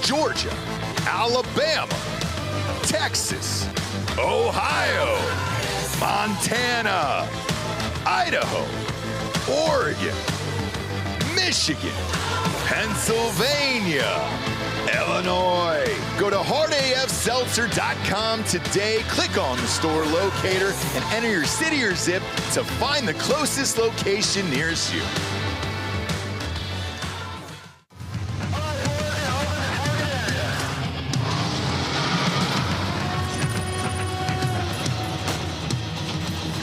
Georgia, Alabama, Texas, Ohio, Montana, Idaho, Oregon, Michigan, Pennsylvania, Illinois. Go to hardafseltzer.com today, click on the store locator, and enter your city or zip to find the closest location nearest you.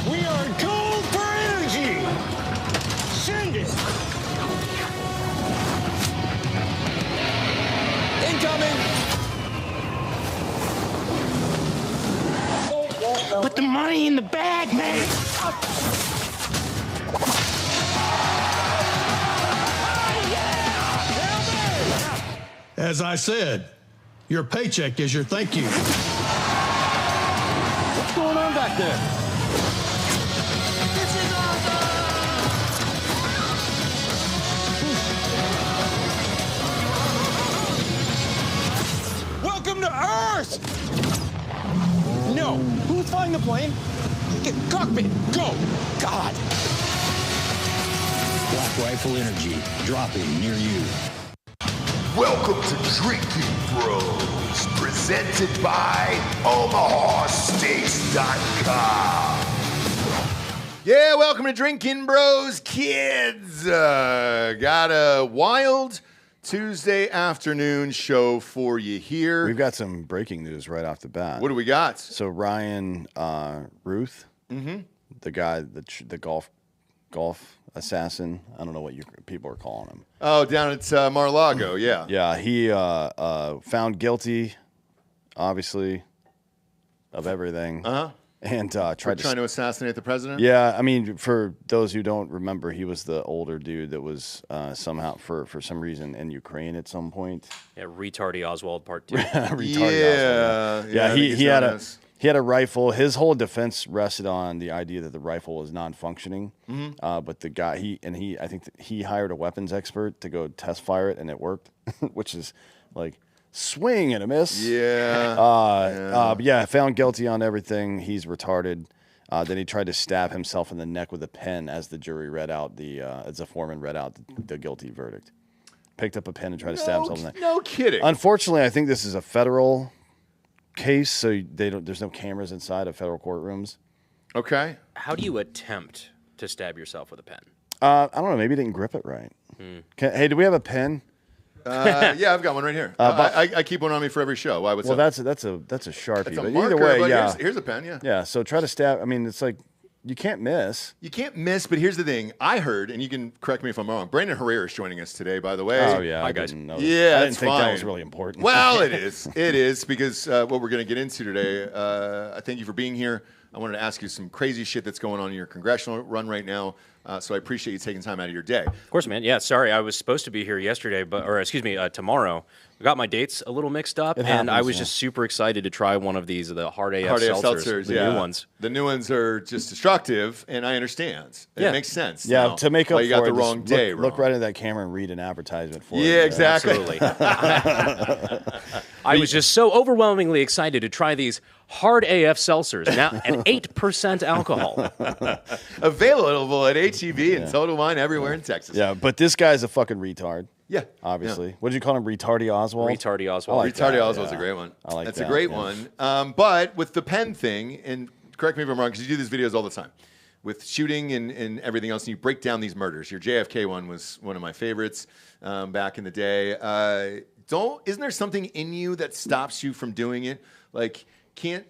We are gold for energy! Send it! Incoming! Put the money in the bag, man! As I said, your paycheck is your thank you. What's going on back there? This is awesome! Welcome to Earth! No. Who's flying the plane? Get cockpit. Go. God. Black Rifle Energy, dropping near you. Welcome to Drinkin Bros, presented by OmahaSteaks.com. Yeah, welcome to Drinkin Bros, kids. Got a wild Tuesday afternoon show for you here. We've got some breaking news right off the bat. What do we got? So Ryan Ruth, the guy, the golf assassin. I don't know what people are calling him. Oh, down at Mar-a-Lago, yeah. Yeah, he found guilty, obviously, of everything. And tried to assassinate the president? Yeah, I mean, for those who don't remember, he was the older dude that was somehow, for some reason, in Ukraine at some point. Yeah, Retardy Oswald Part 2. Yeah, he had a rifle. His whole defense rested on the idea that the rifle was non-functioning. But the guy, I think that he hired a weapons expert to go test fire it, and it worked, which is like swing and a miss. Yeah. But yeah, found guilty on everything. He's retarded. Then he tried to stab himself in the neck with a pen as the jury read out as the foreman read out the guilty verdict. Picked up a pen and tried to stab himself in the neck. No kidding. Unfortunately, I think this is a federal case, so there's no cameras inside of federal courtrooms. Okay. How do you attempt to stab yourself with a pen? I don't know. Maybe he didn't grip it right. Hey, do we have a pen? Yeah, I've got one right here. I keep one on me for every show. Why? What's up? That's a Sharpie. It's a but marker, either way, but yeah. Here's a pen. Yeah. Yeah. So try to stab. I mean, it's like you can't miss. You can't miss. But here's the thing. I heard, and you can correct me if I'm wrong. Brandon Herrera is joining us today. By the way. Oh yeah. Hi, guys. Didn't know Yeah, I didn't think that was really important. Well, it is. It is because what we're going to get into today. I thank you for being here. I wanted to ask you some crazy shit that's going on in your congressional run right now. So I appreciate you taking time out of your day. Of course, man. Yeah, sorry. I was supposed to be here yesterday, tomorrow. I got my dates a little mixed up, and I was just super excited to try one of these, the Hard AF seltzers, the new ones. The new ones are just destructive, and I understand. It makes sense. Yeah, now, to make up you got for the it, wrong day. Look right into that camera and read an advertisement for it. Yeah, exactly. Absolutely. I was just so overwhelmingly excited to try these Hard AF seltzers, now at 8% alcohol. Available at HEB and Total Wine everywhere in Texas. Yeah, but this guy's a fucking retard. Yeah. Obviously. Yeah. What did you call him? Retardy Oswald? Retardy Oswald. Retardy Oswald's a great one. I like That's that. a great one. But with the pen thing, and correct me if I'm wrong, because you do these videos all the time, with shooting and everything else, and you break down these murders. Your JFK one was one of my favorites back in the day. Isn't there something in you that stops you from doing it? Like, if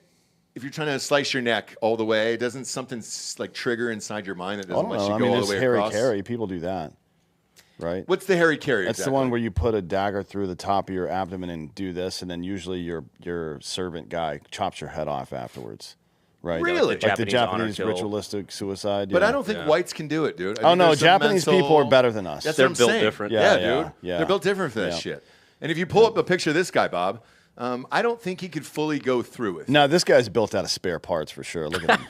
you're trying to slice your neck all the way, doesn't something like trigger inside your mind that doesn't let you go all the way across? Harry people do that, right? What's the Harry Carry? That's the one where you put a dagger through the top of your abdomen and do this, and then usually your servant guy chops your head off afterwards. Right? Really? Like the Japanese ritualistic suicide. But I don't think whites can do it, dude. Oh, no, Japanese people are better than us. That's They're what I'm built saying. different. Yeah, dude. Yeah. They're built different for that shit. And if you pull up a picture of this guy, Bob, I don't think he could fully go through with. No, this guy's built out of spare parts for sure. Look at him.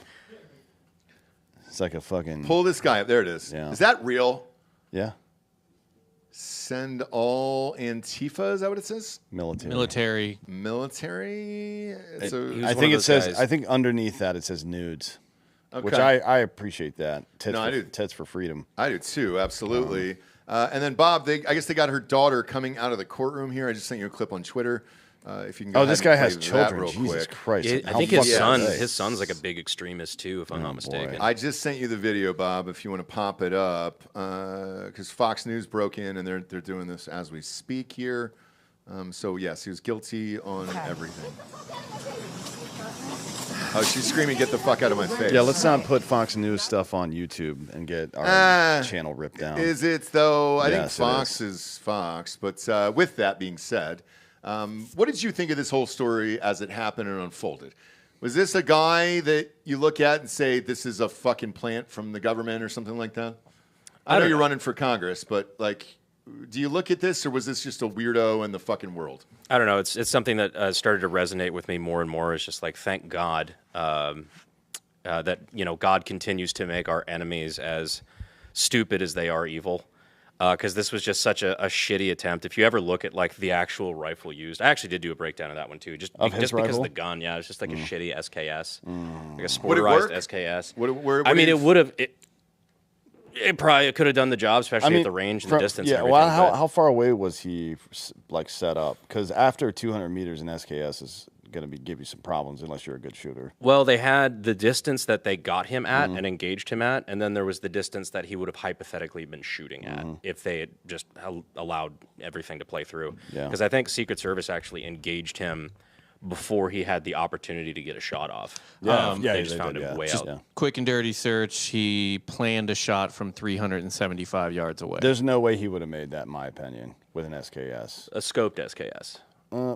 It's like a fucking... Pull this guy up. There it is. Yeah. Is that real? Yeah. Send all Antifa. Is that what it says? Military. Military. So He was I one think of it those says. guys. I think underneath that it says nudes, which Okay. I appreciate that. No, I do. Tits for freedom. I do too, absolutely. And then Bob, I guess they got her daughter coming out of the courtroom here. I just sent you a clip on Twitter. If you can go ahead This and guy play has that children. real Jesus quick. Christ! I How think fucked his up son, are they? his son's like a big extremist too, if I'm not mistaken. I just sent you the video, Bob, if you want to pop it up, because Fox News broke in and they're doing this as we speak here. So yes, he was guilty on everything. Oh, she's screaming, "Get the fuck out of my face!" Yeah, let's not put Fox News stuff on YouTube and get our channel ripped down. Is it though? I think Yes, it Fox is Fox. But with that being said, what did you think of this whole story as it happened and unfolded? Was this a guy that you look at and say this is a fucking plant from the government or something like that? I know you're running for Congress, but like, do you look at this, or was this just a weirdo in the fucking world? I don't know. It's something that started to resonate with me more and more. It's just like, thank God that God continues to make our enemies as stupid as they are evil. Because this was just such a shitty attempt. If you ever look at like the actual rifle used, I actually did do a breakdown of that one too. Just because rifle? of the gun, yeah, it's just like a shitty SKS, like a Would it work? sporterized SKS. What I mean, do you- it would have. It probably could have done the job, especially at the range and the distance. Yeah, and well, everything, but- how far away was he like set up? Because after 200 meters, an SKS is going to give you some problems unless you're a good shooter. Well, they had the distance that they got him at Mm-hmm. and engaged him at, and then there was the distance that he would have hypothetically been shooting at Mm-hmm. if they had just allowed everything to play through. Yeah. Because I think Secret Service actually engaged him before he had the opportunity to get a shot off. They just found him way out. Yeah. Quick and dirty search. He planned a shot from 375 yards away. There's no way he would have made that, in my opinion, with an SKS. A scoped SKS.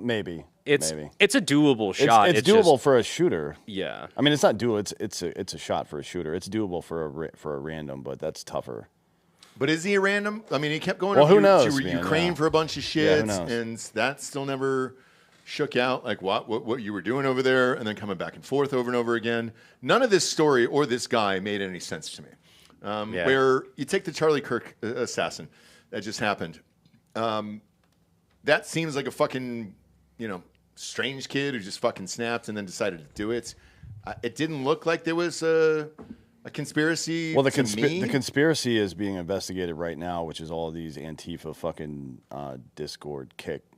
Maybe. It's maybe. it's a doable shot. It's doable just- for a shooter. Yeah. I mean, it's not doable. It's a shot for a shooter. It's doable for a random, but that's tougher. But is he a random? I mean, he kept going Well, up who to knows, man, Ukraine yeah. for a bunch of Yeah, who shit, knows? and that still never shook out. Like what you were doing over there, and then coming back and forth over and over again. None of this story or this guy made any sense to me. Yeah. Where you take the Charlie Kirk assassin that just happened. That seems like a fucking, strange kid who just fucking snapped and then decided to do it. It didn't look like there was a conspiracy. Well, the to me. conspiracy is being investigated right now, which is all these Antifa fucking Discord,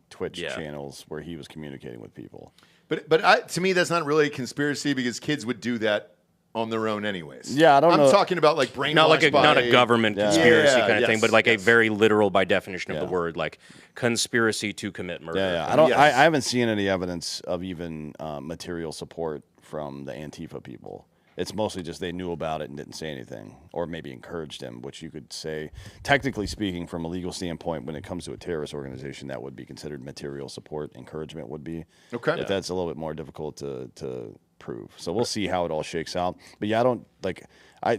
Twitch Yeah. channels where he was communicating with people. But to me, that's not really a conspiracy because kids would do that on their own anyways. Yeah, I don't know. I'm talking about like brainwashed Not a government conspiracy Yeah, kind of thing, yes, but like a yes. very literal by definition of Yeah. the word, like conspiracy to commit murder. Yeah. Yes. I haven't seen any evidence of even material support from the Antifa people. It's mostly just they knew about it and didn't say anything, or maybe encouraged him, which you could say, technically speaking, from a legal standpoint, when it comes to a terrorist organization, that would be considered material support. Encouragement would be. Okay. But that's a little bit more difficult to prove. So we'll see how it all shakes out. But yeah,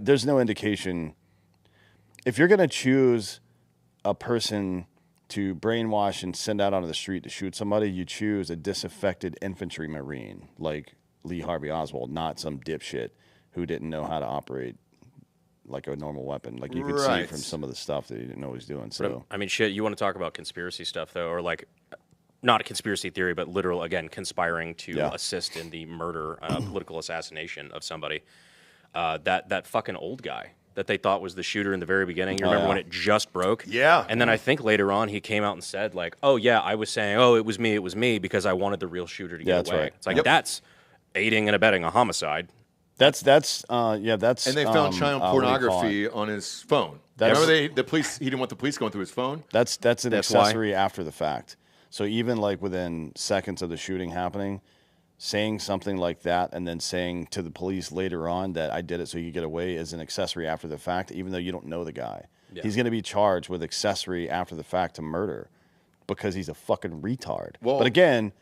there's no indication. If you're going to choose a person to brainwash and send out onto the street to shoot somebody, you choose a disaffected infantry marine like Lee Harvey Oswald, not some dipshit who didn't know how to operate like a normal weapon. Like you could see Right. from some of the stuff that he didn't know what he was doing. But, So I mean, shit, you want to talk about conspiracy stuff, though, or like not a conspiracy theory, but literal, again, conspiring to Yeah. assist in the murder, political assassination of somebody. That fucking old guy that they thought was the shooter in the very beginning. You remember when it just broke? Yeah. And then I think later on he came out and said, like, oh, yeah, I was saying, oh, it was me, because I wanted the real shooter to Yeah, get that's away. right. It's like, Yep. that's aiding and abetting a homicide. that's And they found child what do you call it? pornography on his phone. That's- Remember the police? He didn't want the police going through his phone. That's an That's why. accessory after the fact. So even like within seconds of the shooting happening, saying something like that and then saying to the police later on that I did it so you could get away is an accessory after the fact, even though you don't know the guy. Yeah. He's going to be charged with accessory after the fact to murder because he's a fucking retard. Well- but again,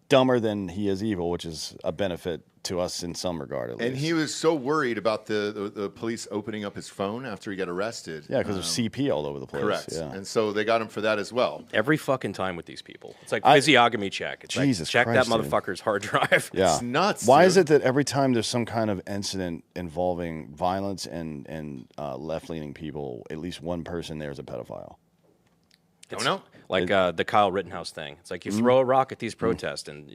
dumber than he is evil, which is a benefit to us in some regard at least. And he was so worried about the police opening up his phone after he got arrested. yeah, because of CP all over the place. Correct. Yeah. And so they got him for that as well. Every fucking time with these people. It's like physiognomy check. It's Jesus like, check Christ, that dude. motherfucker's hard drive. Yeah. It's nuts, Why dude. is it that every time there's some kind of incident involving violence and left-leaning people, at least one person there is a pedophile? Don't know. Like the Kyle Rittenhouse thing. It's like you throw a rock at these protests, and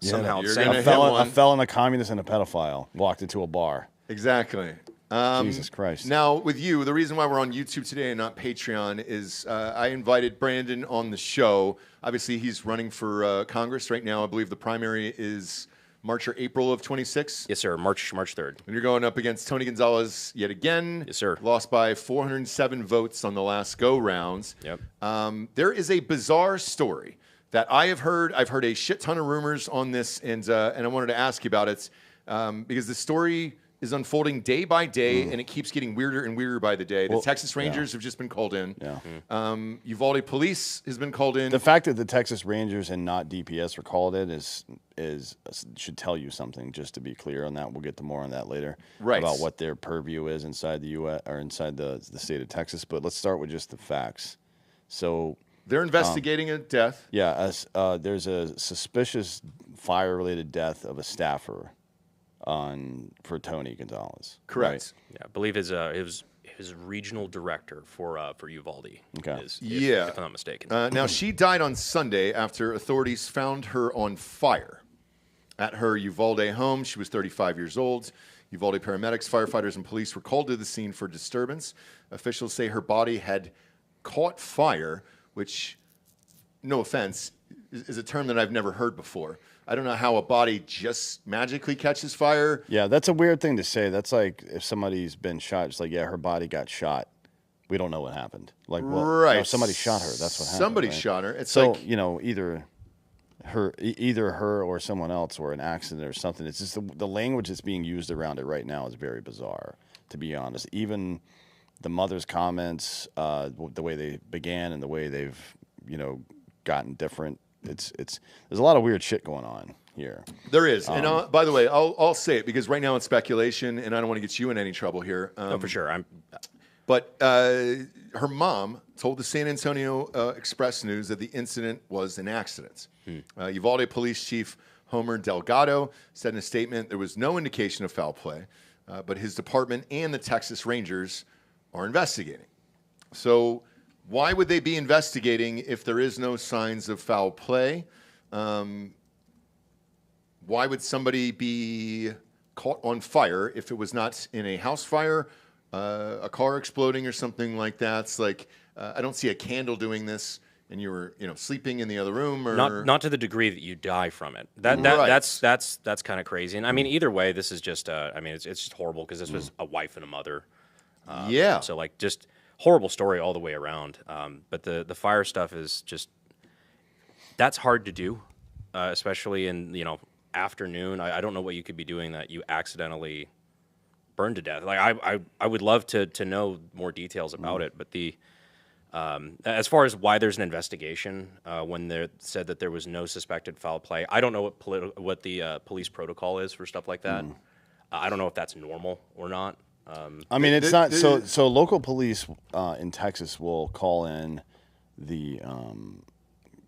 somehow you're it's safe. gonna A hit one. felon, a communist, and a pedophile walked into a bar. Exactly. Jesus Christ. Now, with you, the reason why we're on YouTube today and not Patreon is I invited Brandon on the show. Obviously, he's running for Congress right now. I believe the primary is March or April of 26. Yes, sir. March 3rd. And you're going up against Tony Gonzales yet again. Yes, sir. Lost by 407 votes on the last go-rounds. Yep. There is a bizarre story that I have heard. I've heard a shit ton of rumors on this, and I wanted to ask you about it because the story is unfolding day by day, and it keeps getting weirder and weirder by the day. The Texas Rangers have just been called in. Yeah. Uvalde Police has been called in. The fact that the Texas Rangers and not DPS were called in is should tell you something. Just to be clear on that, we'll get to more on that later. Right. About what their purview is inside the U.S. or inside the state of Texas. But let's start with just the facts. So They're investigating a death. yeah, there's a suspicious fire-related death of a staffer for Tony Gonzales. Correct. Yeah, I believe his regional director for Uvalde. Okay. If I'm not mistaken. Now, she died on Sunday after authorities found her on fire at her Uvalde home. She was 35 years old. Uvalde paramedics, firefighters, and police were called to the scene for disturbance. Officials say her body had caught fire, which, no offense, is a term that I've never heard before. I don't know how a body just magically catches fire. Yeah, that's a weird thing to say. That's like if somebody's been shot, it's like, yeah, her body got shot. We don't know what happened. Like, well, Right. no, somebody shot her. That's what happened. Somebody right? shot her. It's so, like, either her or someone else or an accident or something. It's just the language that's being used around it right now is very bizarre, to be honest. Even the mother's comments, the way they began and the way they've, gotten different. There's a lot of weird shit going on here. there is. And by the way, I'll say it because right now it's speculation, and I don't want to get you in any trouble here. No, for sure. But her mom told the San Antonio Express News that the incident was an accident. Uvalde Police Chief Homer Delgado said in a statement there was no indication of foul play, but his department and the Texas Rangers are investigating. So why would they be investigating if there is no signs of foul play? Why would somebody be caught on fire if it was not in a house fire, a car exploding or something like that? It's like I don't see a candle doing this, and you were sleeping in the other room, or Not to the degree that you die from it. Right. That's kind of crazy. And I mean, either way, this is just it's just horrible because this was a wife and a mother. Yeah. So like just horrible story all the way around. But the fire stuff is just that's hard to do, especially in afternoon. I don't know what you could be doing that you accidentally burned to death. Like I would love to know more details about it, but as far as why there's an investigation when they said that there was no suspected foul play, I don't know what the police protocol is for stuff like that. I don't know if that's normal or not. I mean, it's not so. Local police in Texas will call in the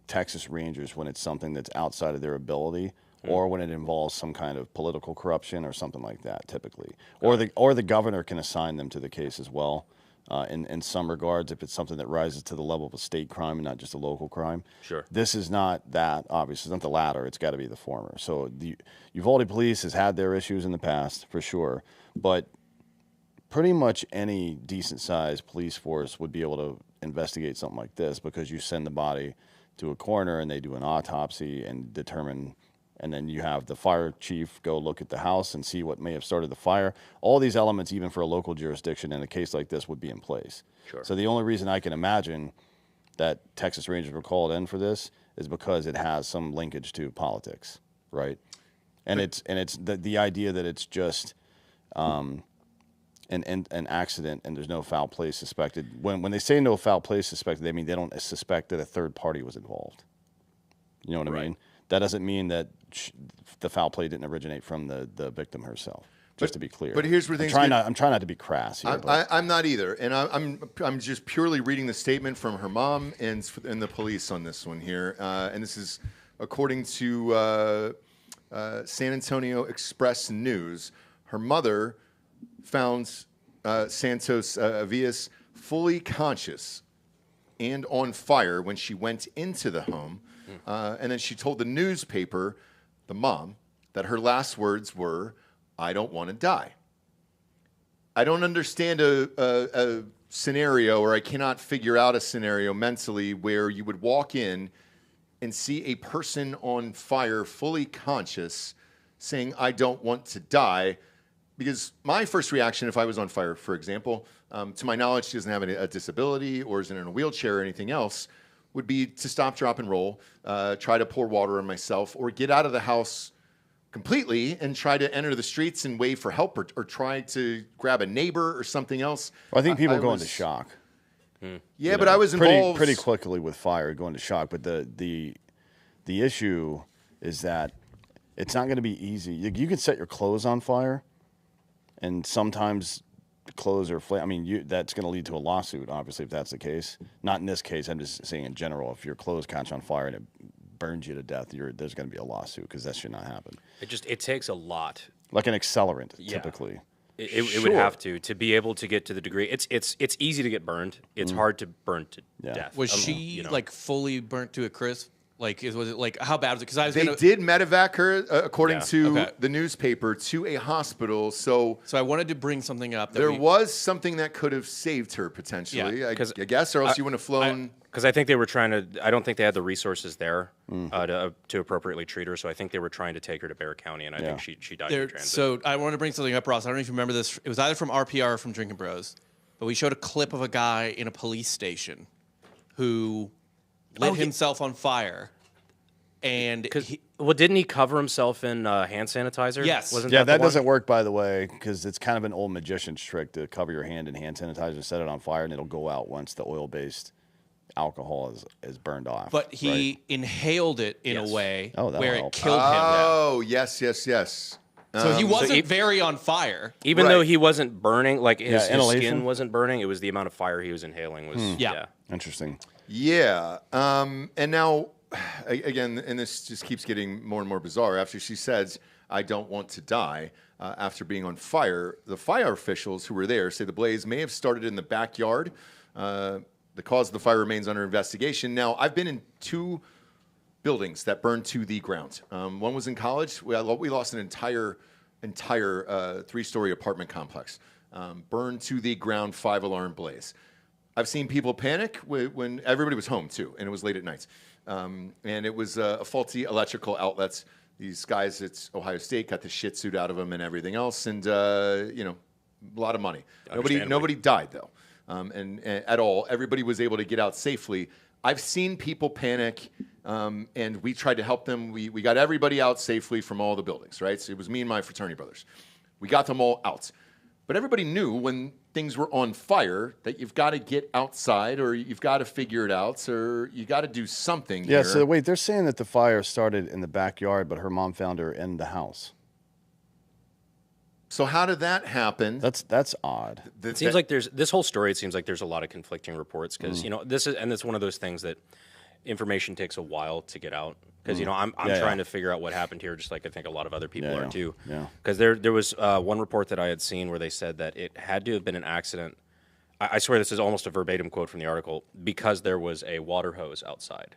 Texas Rangers when it's something that's outside of their ability, or when it involves some kind of political corruption or something like that. Typically, or the governor can assign them to the case as well. In some regards, if it's something that rises to the level of a state crime and not just a local crime. Sure. This is not that, obviously. It's not the latter. It's got to be the former. So the Uvalde Police has had their issues in the past, for sure. But pretty much any decent-sized police force would be able to investigate something like this because you send the body to a coroner and they do an autopsy and determine, and then you have the fire chief go look at the house and see what may have started the fire. All these elements, even for a local jurisdiction in a case like this, would be in place. Sure. So the only reason I can imagine that Texas Rangers were called in for this is because it has some linkage to politics, right? And it's the idea that it's just an accident and there's no foul play suspected. When they say no foul play suspected, they mean they don't suspect that a third party was involved. You know what I mean? That doesn't mean that the foul play didn't originate from the victim herself. Just to be clear. But here's where things I'm trying not to be crass here. I'm not either, and I'm just purely reading the statement from her mom and the police on this one here, and this is according to San Antonio Express News. Her mother found Santos Avias fully conscious and on fire when she went into the home. And then she told the newspaper, the mom, that her last words were, "I don't want to die." I don't understand a scenario, or I cannot figure out a scenario mentally where you would walk in and see a person on fire, fully conscious, saying, "I don't want to die." Because my first reaction, if I was on fire, for example, to my knowledge, she doesn't have a disability or isn't in a wheelchair or anything else, would be to stop, drop, and roll, try to pour water on myself, or get out of the house completely and try to enter the streets and wave for help, or try to grab a neighbor or something else. Well, I think people go into shock. Yeah, but I was involved pretty quickly with fire, go into shock. But the issue is that it's not going to be easy. You can set your clothes on fire, and sometimes clothes are flame. I mean, that's going to lead to a lawsuit, obviously, if that's the case. Not in this case. I'm just saying in general, if your clothes catch on fire and it burns you to death, there's going to be a lawsuit, because that should not happen. It takes a lot. Like an accelerant, Yeah. typically. It would have to be able to get to the degree. It's easy to get burned. It's hard to burn to death. Was she like fully burnt to a crisp? Like, was it like, how bad was it? Because They did medevac her, according to Okay. the newspaper, to a hospital. So I wanted to bring something up. there was something that could have saved her potentially, Yeah, I guess, or else you wouldn't have flown. Because I think they were trying to. I don't think they had the resources there to appropriately treat her. So I think they were trying to take her to Bexar County, and I think she died in transit. So I want to bring something up, Ross. I don't know if you remember this. It was either from RPR or from Drinkin Bros, but we showed a clip of a guy in a police station who lit himself on fire. And didn't he cover himself in hand sanitizer? Yes. Wasn't Yeah, that that the one? doesn't work, by the way, because it's kind of an old magician's trick to cover your hand in hand sanitizer and set it on fire, and it'll go out once the oil-based alcohol is burned off. But he inhaled it in a way that'll where help. it killed him. Oh, yes. So he wasn't very on fire. Even though he wasn't burning, like his inhalation? skin wasn't burning, it was the amount of fire he was inhaling. Yeah. Interesting. Yeah. And now, again, and this just keeps getting more and more bizarre. After she says, "I don't want to die," after being on fire, the fire officials who were there say the blaze may have started in the backyard. The cause of the fire remains under investigation. Now, I've been in 2 buildings that burned to the ground. One was in college. We lost an entire 3-story apartment complex. Burned to the ground, 5-alarm blaze. I've seen people panic when everybody was home, too, and it was late at night. And it was a faulty electrical outlets. These guys at Ohio State got the shit suit out of them and everything else, and a lot of money. Nobody died, though, and at all. Everybody was able to get out safely. I've seen people panic, and we tried to help them. We got everybody out safely from all the buildings, right? So it was me and my fraternity brothers. We got them all out. But everybody knew when things were on fire that you've got to get outside, or you've got to figure it out, or you got to do something Yeah, here. so wait, they're saying that the fire started in the backyard, but her mom found her in the house. So how did that happen? That's odd. It seems like there's this whole story. It seems like there's a lot of conflicting reports because it's one of those things that information takes a while to get out. Because I'm trying to figure out what happened here, just like I think a lot of other people are too. Yeah. Because there was one report that I had seen where they said that it had to have been an accident. I swear this is almost a verbatim quote from the article, because there was a water hose outside,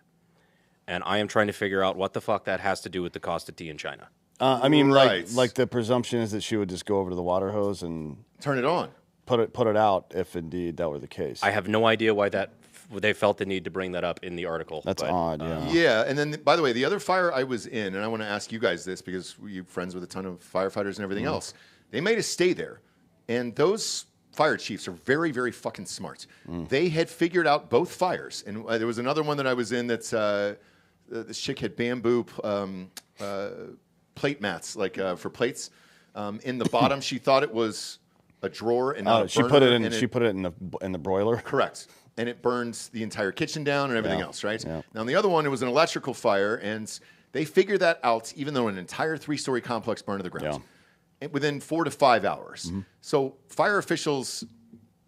and I am trying to figure out what the fuck that has to do with the cost of tea in China. I mean, Right. like the presumption is that she would just go over to the water hose and Turn it on. put it out if indeed that were the case. I have no idea why they felt the need to bring that up in the article. That's but, odd, yeah. Yeah, and then, by the way, the other fire I was in, and I want to ask you guys this because you're friends with a ton of firefighters and everything else, they made us stay there. And those fire chiefs are very, very fucking smart. They had figured out both fires. And there was another one that I was in that's this chick had bamboo plate mats, like for plates. In the bottom, she thought it was a drawer and not a she burner, put it in. and She put it in the broiler. Correct. And it burns the entire kitchen down and everything else, right? Yeah. Now, the other one, it was an electrical fire, and they figured that out, even though an entire 3-story complex burned to the ground, within 4 to 5 hours. So fire officials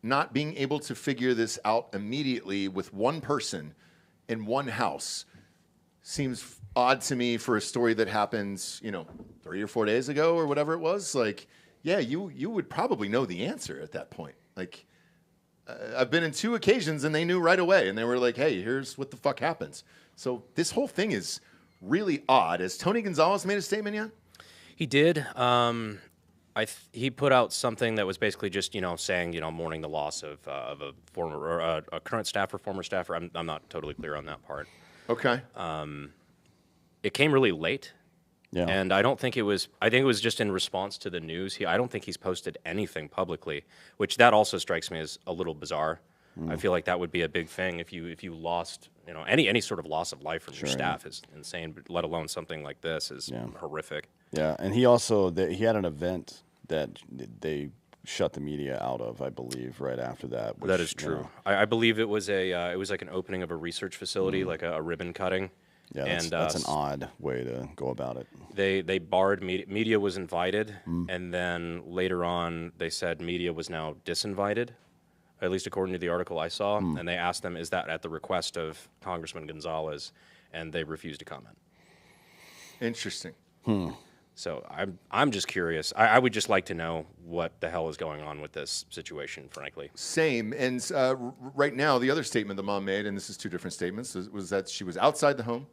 not being able to figure this out immediately with one person in one house seems odd to me for a story that happens, 3 or 4 days ago or whatever it was. Like, yeah, you would probably know the answer at that point. Like, I've been in 2 occasions, and they knew right away, and they were like, "Hey, here's what the fuck happens." So this whole thing is really odd. Has Tony Gonzales made a statement yet? He did. He put out something that was basically just saying mourning the loss of a former or a current staffer, former staffer. I'm not totally clear on that part. Okay. It came really late. Yeah. And I don't think it was. I think it was just in response to the news. I don't think he's posted anything publicly, which that also strikes me as a little bizarre. I feel like that would be a big thing if you lost any sort of loss of life from your staff is insane, but let alone something like this is horrific. Yeah, and he also he had an event that they shut the media out of, I believe, right after that. Which, that is true. I believe it was it was like an opening of a research facility, like a ribbon cutting. Yeah, that's an odd way to go about it. They barred media. Media was invited, and then later on they said media was now disinvited, at least according to the article I saw. And they asked them, is that at the request of Congressman Gonzales? And they refused to comment. Interesting. So I'm just curious. I would just like to know what the hell is going on with this situation, frankly. Same. And right now, the other statement the mom made, and this is 2 different statements, was that she was outside the home,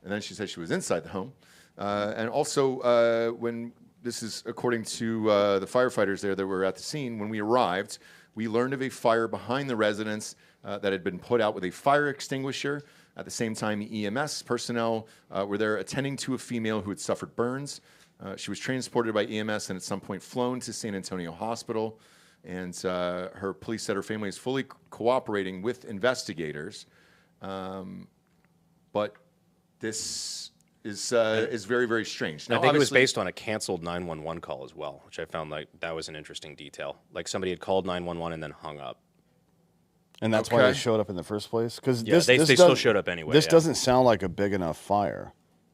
and then she said she was inside the home. And also, when this is according to the firefighters there that were at the scene, when we arrived, we learned of a fire behind the residence that had been put out with a fire extinguisher. At the same time, EMS personnel were there attending to a female who had suffered burns. She was transported by EMS and at some point flown to San Antonio Hospital. And her police said her family is fully cooperating with investigators. But this is very, very strange. Now, I think it was based on a canceled 911 call as well, which I found like that was an interesting detail. Like somebody had called 911 and then hung up. And that's why they showed up in the first place? Because they still showed up anyway. This doesn't sound like a big enough fire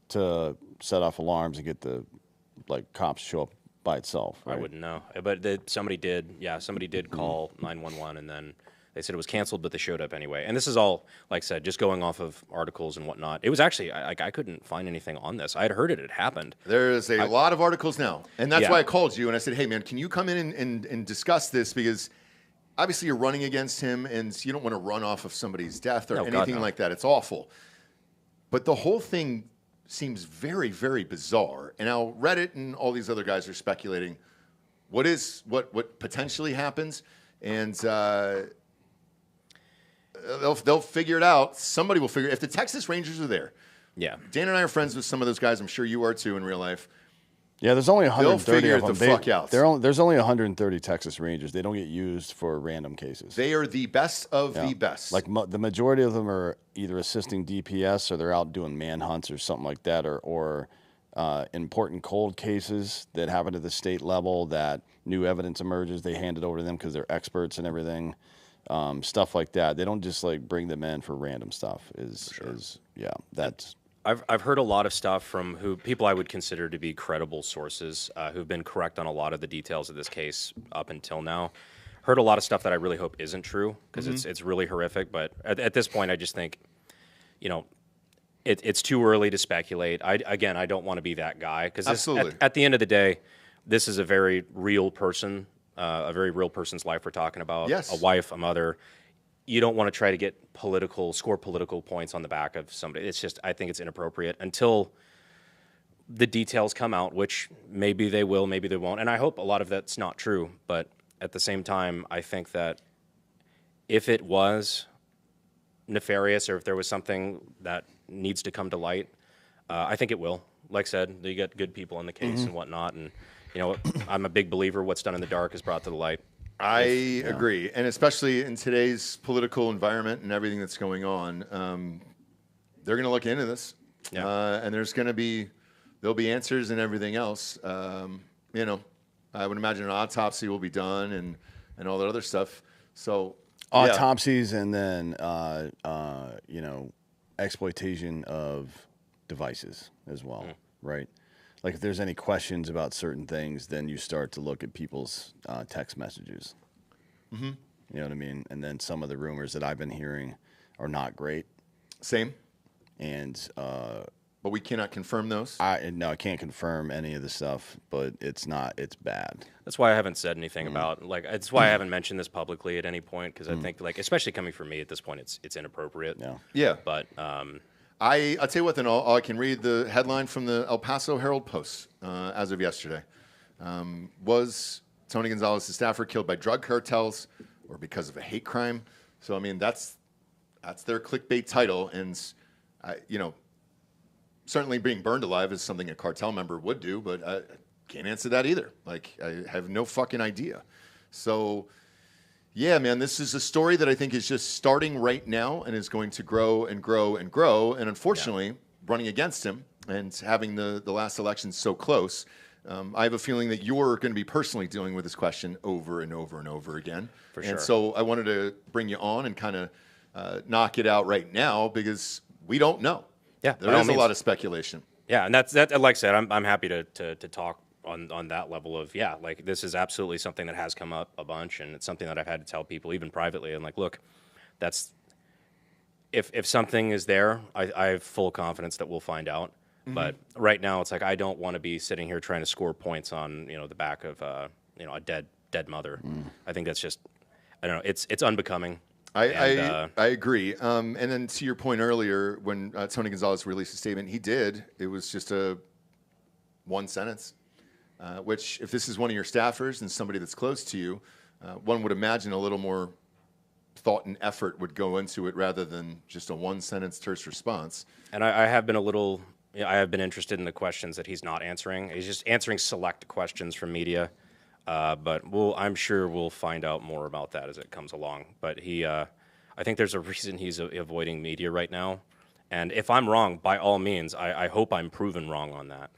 to set off alarms and get the cops show up by itself. Right? I wouldn't know. But somebody did. Yeah, somebody did call 911, and then they said it was canceled, but they showed up anyway. And this is all, like I said, just going off of articles and whatnot. It was actually, I couldn't find anything on this. I had heard it had happened. There's a lot of articles now. And that's why I called you, and I said, hey, man, can you come in and discuss this? Because obviously, you're running against him, and you don't want to run off of somebody's death or anything like that. It's awful. But the whole thing seems very, very bizarre. And now Reddit and all these other guys are speculating what potentially happens, and they'll figure it out. Somebody will figure it. If the Texas Rangers are there, Dan and I are friends with some of those guys. I'm sure you are too in real life. Yeah, there's only 130 They'll of them. figure the fuck out. There's only 130 Texas Rangers. They don't get used for random cases. They are the best of the best. Like the majority of them are either assisting DPS or they're out doing manhunts or something like that, or important cold cases that happen at the state level that new evidence emerges. They hand it over to them because they're experts and everything. Stuff like that. They don't just bring them in for random stuff. That's. I've heard a lot of stuff from people I would consider to be credible sources who've been correct on a lot of the details of this case up until now. Heard a lot of stuff that I really hope isn't true because it's really horrific. But at this point, I just think, it's too early to speculate. I don't want to be that guy because at the end of the day, this is a very real person, a very real person's life we're talking about. Yes. A wife, a mother. You don't want to try to score political points on the back of somebody. It's just, I think it's inappropriate until the details come out, which maybe they will, maybe they won't. And I hope a lot of that's not true. But at the same time, I think that if it was nefarious or if there was something that needs to come to light, I think it will. Like I said, you get good people in the case and whatnot. And, I'm a big believer what's done in the dark is brought to the light. I agree, and especially in today's political environment and everything that's going on, they're going to look into this, and there'll be answers and everything else. I would imagine an autopsy will be done and all that other stuff. So autopsies and then exploitation of devices as well, right? Like if there's any questions about certain things, then you start to look at people's text messages. Mm-hmm. You know what I mean? And then some of the rumors that I've been hearing are not great. Same. And but we cannot confirm those. No, I can't confirm any of the stuff, but it's bad. That's why I haven't said anything about, like, it's why I haven't mentioned this publicly at any point, because I think, like, especially coming from me at this point, it's inappropriate. Yeah. Yeah. But I'll tell you what, then I can read the headline from the El Paso Herald-Post as of yesterday. Was Tony Gonzales, the staffer, killed by drug cartels or because of a hate crime? So, I mean, that's their clickbait title. And, certainly being burned alive is something a cartel member would do, but I can't answer that either. Like, I have no fucking idea. So, yeah, man, this is a story that I think is just starting right now and is going to grow and grow and grow. And unfortunately, running against him and having the last election so close, I have a feeling that you're going to be personally dealing with this question over and over and over again. For sure. And so I wanted to bring you on and kind of knock it out right now because we don't know. Yeah, there is a lot of speculation. Yeah, and that's like I said, I'm happy to talk on that level of, like, this is absolutely something that has come up a bunch, and it's something that I've had to tell people even privately. And like, look, that's if something is there, I have full confidence that we'll find out. Mm-hmm. But right now, it's like I don't want to be sitting here trying to score points on the back of a dead mother. I think that's just, I don't know, it's unbecoming. I agree. And then to your point earlier, when Tony Gonzales released a statement, it was just one sentence, which if this is one of your staffers and somebody that's close to you, one would imagine a little more thought and effort would go into it rather than just a one-sentence terse response. And I have been I have been interested in the questions that he's not answering. He's just answering select questions from media. But I'm sure we'll find out more about that as it comes along. But I think there's a reason he's avoiding media right now. And if I'm wrong, by all means, I hope I'm proven wrong on that.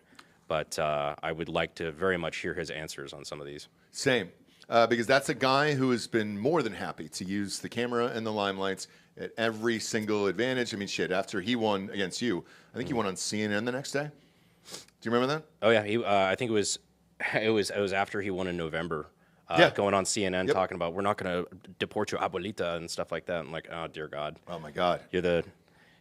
But I would like to very much hear his answers on some of these. Same. Because that's a guy who has been more than happy to use the camera and the limelights at every single advantage. I mean, shit, after he won against you, I think he won on CNN the next day. Do you remember that? Oh, yeah. I think it was after he won in November. Going on CNN talking about, we're not going to deport your abuelita and stuff like that. I'm like, oh, dear God. Oh, my God.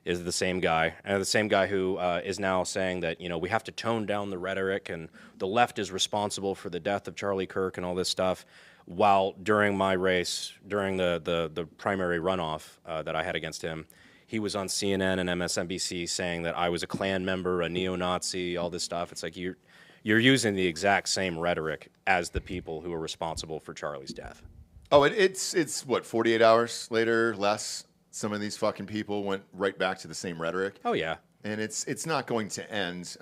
Is the same guy. And the same guy who is now saying that, we have to tone down the rhetoric and the left is responsible for the death of Charlie Kirk and all this stuff. While during my race, during the primary runoff that I had against him, he was on CNN and MSNBC saying that I was a Klan member, a neo-Nazi, all this stuff. It's like you're using the exact same rhetoric as the people who are responsible for Charlie's death. Oh, it's what, 48 hours later, less? Some of these fucking people went right back to the same rhetoric. Oh, yeah. And it's not going to end.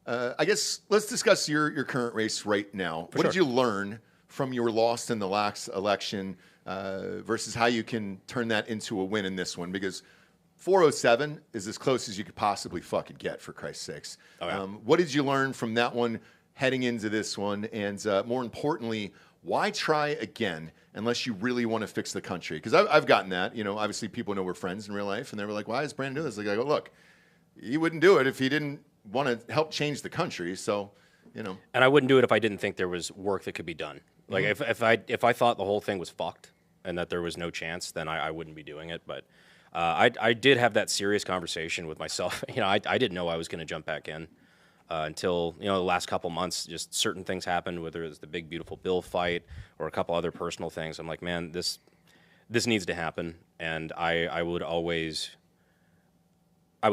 I guess let's discuss your current race right now. What did you learn from your loss in the last election versus how you can turn that into a win in this one? Because 407 is as close as you could possibly fucking get, for Christ's sakes. Oh, yeah. What did you learn from that one heading into this one? And more importantly, why try again unless you really want to fix the country? Because I've gotten that. Obviously people know we're friends in real life, and they were like, why is Brandon doing this? Like, I go, look, he wouldn't do it if he didn't want to help change the country. So, And I wouldn't do it if I didn't think there was work that could be done. Like, if I thought the whole thing was fucked and that there was no chance, then I wouldn't be doing it. But I did have that serious conversation with myself. I didn't know I was going to jump back in. Until the last couple months, just certain things happened, whether it was the big beautiful bill fight or a couple other personal things. I'm like, man, this needs to happen, and I would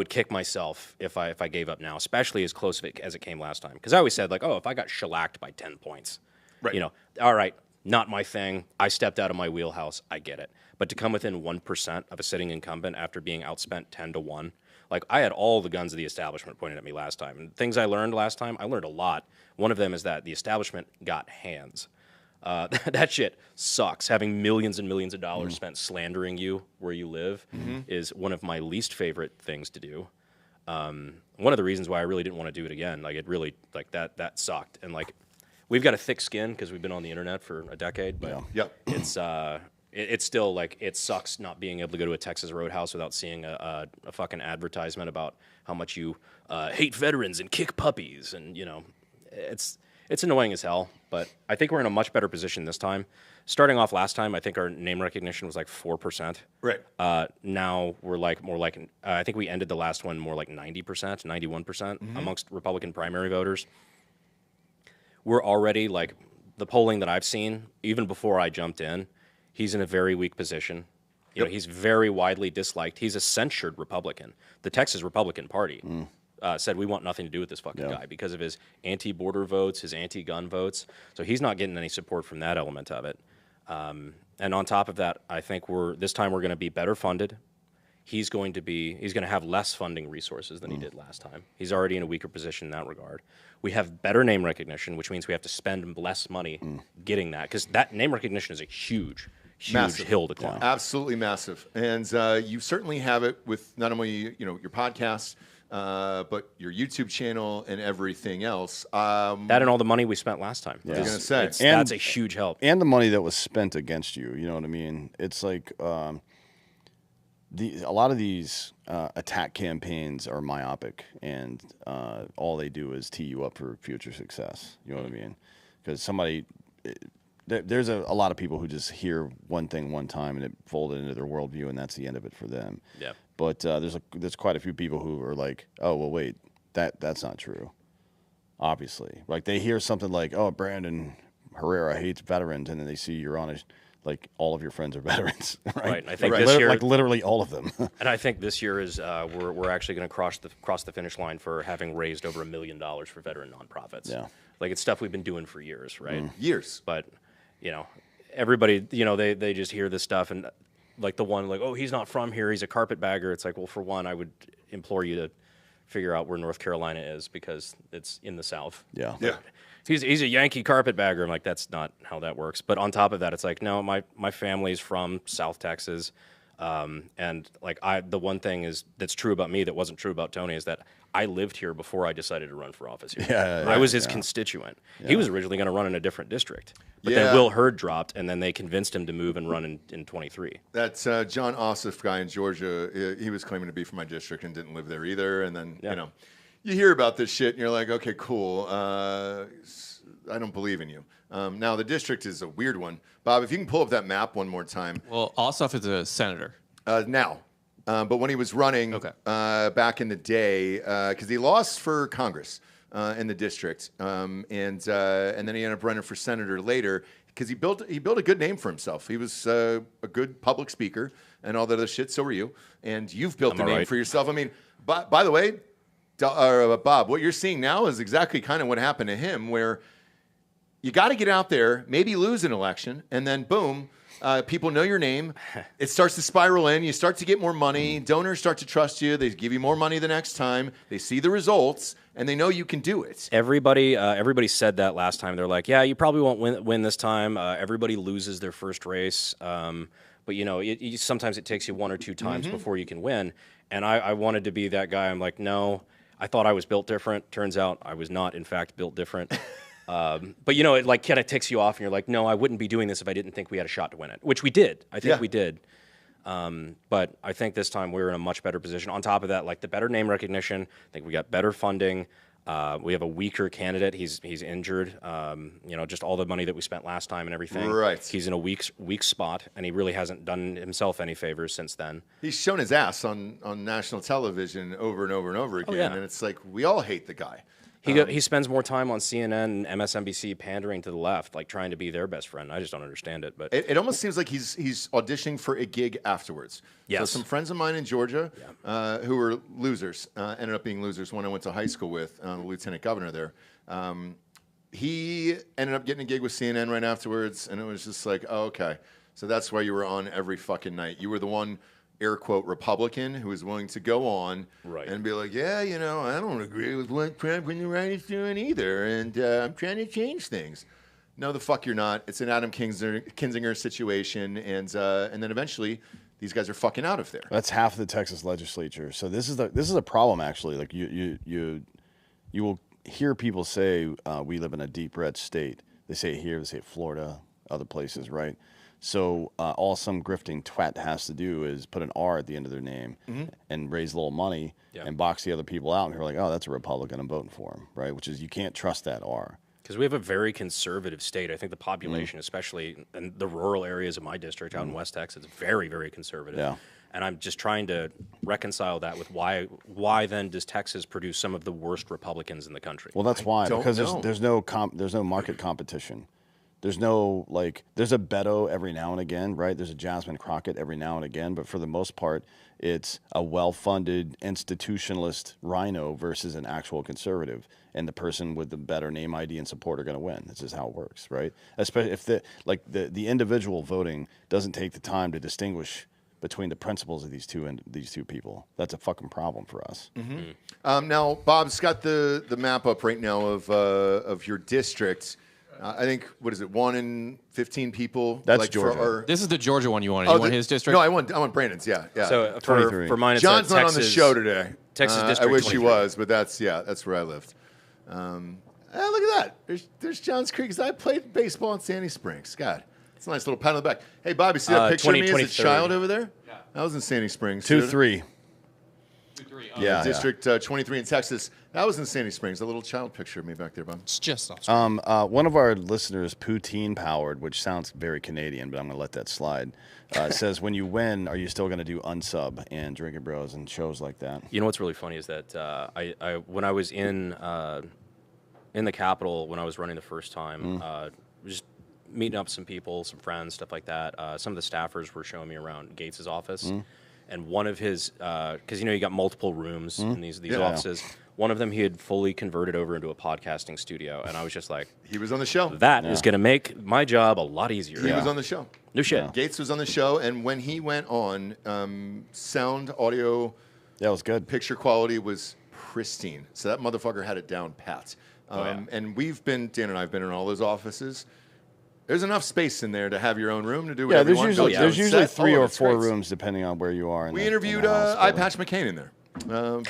kick myself if I gave up now, especially as close as it came last time. Because I always said, like, oh, if I got shellacked by 10 points, right. All right, not my thing. I stepped out of my wheelhouse. I get it. But to come within 1% of a sitting incumbent after being outspent 10-1. Like, I had all the guns of the establishment pointed at me last time. And things I learned last time, I learned a lot. One of them is that the establishment got hands. That shit sucks. Having millions and millions of dollars spent slandering you where you live is one of my least favorite things to do. One of the reasons why I really didn't want to do it again, like, it really, like, that sucked. And, like, we've got a thick skin because we've been on the internet for a decade, but it's still, like, it sucks not being able to go to a Texas Roadhouse without seeing a fucking advertisement about how much you hate veterans and kick puppies. And, it's It's annoying as hell, but I think we're in a much better position this time. Starting off last time, I think our name recognition was like 4%. Right. Now we're like more like I think we ended the last one more like 90%, 91% amongst Republican primary voters. We're already like the polling that I've seen, even before I jumped in, he's in a very weak position. You know, he's very widely disliked. He's a censured Republican. The Texas Republican Party said we want nothing to do with this fucking guy because of his anti-border votes, his anti-gun votes. So he's not getting any support from that element of it. And on top of that, I think this time we're going to be better funded. He's going to have less funding resources than he did last time. He's already in a weaker position in that regard. We have better name recognition, which means we have to spend less money getting that, because that name recognition is a huge hill to climb. Absolutely massive. And you certainly have it with not only your podcast, but your YouTube channel and everything else. That and all the money we spent last time. I was going to say. That's a huge help. And the money that was spent against you. You know what I mean? It's like a lot of these attack campaigns are myopic, and all they do is tee you up for future success. You know what I mean? Because there's a lot of people who just hear one thing one time and it folded into their worldview, and that's the end of it for them. Yeah. But there's quite a few people who are like, oh, well, wait, that's not true. Obviously, like they hear something like, oh, Brandon Herrera hates veterans, and then they see you're on like all of your friends are veterans, right? I think this year, like literally all of them. And I think this year is we're actually going to cross the finish line for having raised over $1 million for veteran nonprofits. Yeah. Like it's stuff we've been doing for years, right? Years. But everybody, they just hear this stuff, and like the one like, oh, he's not from here, he's a carpetbagger. It's like, well, for one, I would implore you to figure out where North Carolina is, because it's in the South. Yeah. Yeah. He's a Yankee carpetbagger. I'm like, that's not how that works. But on top of that, it's like, no, my family's from South Texas. And like the one thing that's true about me that wasn't true about Tony is that I lived here before I decided to run for office here. I was his constituent. He was originally going to run in a different district, but then Will Hurd dropped, and then they convinced him to move and run in 23. That's John Ossoff guy in Georgia. He was claiming to be from my district and didn't live there either. And then you hear about this shit, and you're like, okay, cool. I don't believe in you. Now the district is a weird one. Bob, if you can pull up that map one more time. Well, Ossoff is a senator. Now. But when he was running back in the day, because he lost for Congress in the district, and then he ended up running for senator later, because he built a good name for himself. He was a good public speaker and all that other shit. So were you, and you've built a name for yourself. I mean, by the way, Bob, what you're seeing now is exactly kind of what happened to him, where you got to get out there, maybe lose an election, and then boom. People know your name. It starts to spiral in. You start to get more money. Donors start to trust you. They give you more money the next time. They see the results, and they know you can do it. Everybody said that last time. They're like, yeah, you probably won't win this time. Everybody loses their first race. But, sometimes it takes you one or two times before you can win. And I wanted to be that guy. I'm like, no, I thought I was built different. Turns out I was not, in fact, built different. But it like kind of ticks you off, and you're like, no, I wouldn't be doing this if I didn't think we had a shot to win it, which we did. I think we did. But I think this time we're in a much better position. On top of that, like the better name recognition, I think we got better funding. We have a weaker candidate. He's injured. Just all the money that we spent last time and everything. Right. He's in a weak spot, and he really hasn't done himself any favors since then. He's shown his ass on national television over and over and over again, and it's like we all hate the guy. He spends more time on CNN and MSNBC pandering to the left, like trying to be their best friend. I just don't understand it. But it almost seems like he's auditioning for a gig afterwards. Yes. So some friends of mine in Georgia who were losers, ended up being losers. One I went to high school with, the lieutenant governor there. He ended up getting a gig with CNN right afterwards, and it was just like, oh, okay. So that's why you were on every fucking night. You were the one, air quote, Republican who was willing to go on and be like, yeah, I don't agree with what Trump and the right is doing either, and I'm trying to change things. No, the fuck you're not. It's an Adam Kinzinger situation, and then eventually these guys are fucking out of there. That's half the Texas legislature. So this is a problem, actually. Like you will hear people say we live in a deep red state. They say it here, they say it Florida, other places, right? So all some grifting twat has to do is put an R at the end of their name and raise a little money and box the other people out. And you're like, oh, that's a Republican. I'm voting for him, right? Which is you can't trust that R. Because we have a very conservative state. I think the population, especially in the rural areas of my district out in West Texas, is very, very conservative. Yeah. And I'm just trying to reconcile that with why then does Texas produce some of the worst Republicans in the country? Well, that's why, don't because know. there's no market competition. There's no, like, there's a Beto every now and again, right? There's a Jasmine Crockett every now and again, but for the most part, it's a well-funded institutionalist rhino versus an actual conservative, and the person with the better name ID and support are going to win. This is how it works, right? Especially if the individual voting doesn't take the time to distinguish between the principles of these two people. That's a fucking problem for us. Now, Bob's got the map up right now of your district. I think, what is it, 1 in 15 people? That's like Georgia. This is the Georgia one you wanted. You want his district? No, I want Brandon's. Yeah. So 23. for mine, it's John's not on the Texas- show today. Texas I District wish he 23. was, but that's where I lived. Look at that. There's Johns Creek. 'Cause I played baseball in Sandy Springs. God, it's a nice little pat on the back. Hey, Bobby, see that picture of me as a 2023. child over there? Yeah. I was in Sandy Springs. 2-3. 2-3. Yeah. District 23 in Texas. That was in Sandy Springs. A little child picture of me back there, Bob. It's just awesome. One of our listeners, Poutine Powered, which sounds very Canadian, but I'm going to let that slide, says, when you win, are you still going to do unsub and Drinkin Bros and shows like that? You know what's really funny is that I when I was in the Capitol when I was running the first time, just meeting up with some people, some friends, stuff like that. Some of the staffers were showing me around Gates' office, and one of his because you got multiple rooms in these offices. One of them he had fully converted over into a podcasting studio, and I was just like, He was on the show. that is going to make my job a lot easier. He was on the show. No shit. Gates was on the show, and when he went on, sound, audio, That was good. picture quality was pristine. So that motherfucker had it down pat. Yeah. And Dan and I have been in all those offices. There's enough space in there to have your own room to do whatever you want. Build your There's own usually set. 3 All or of it's 4 great. rooms depending on where you are. We interviewed Eye Patch McCain in there.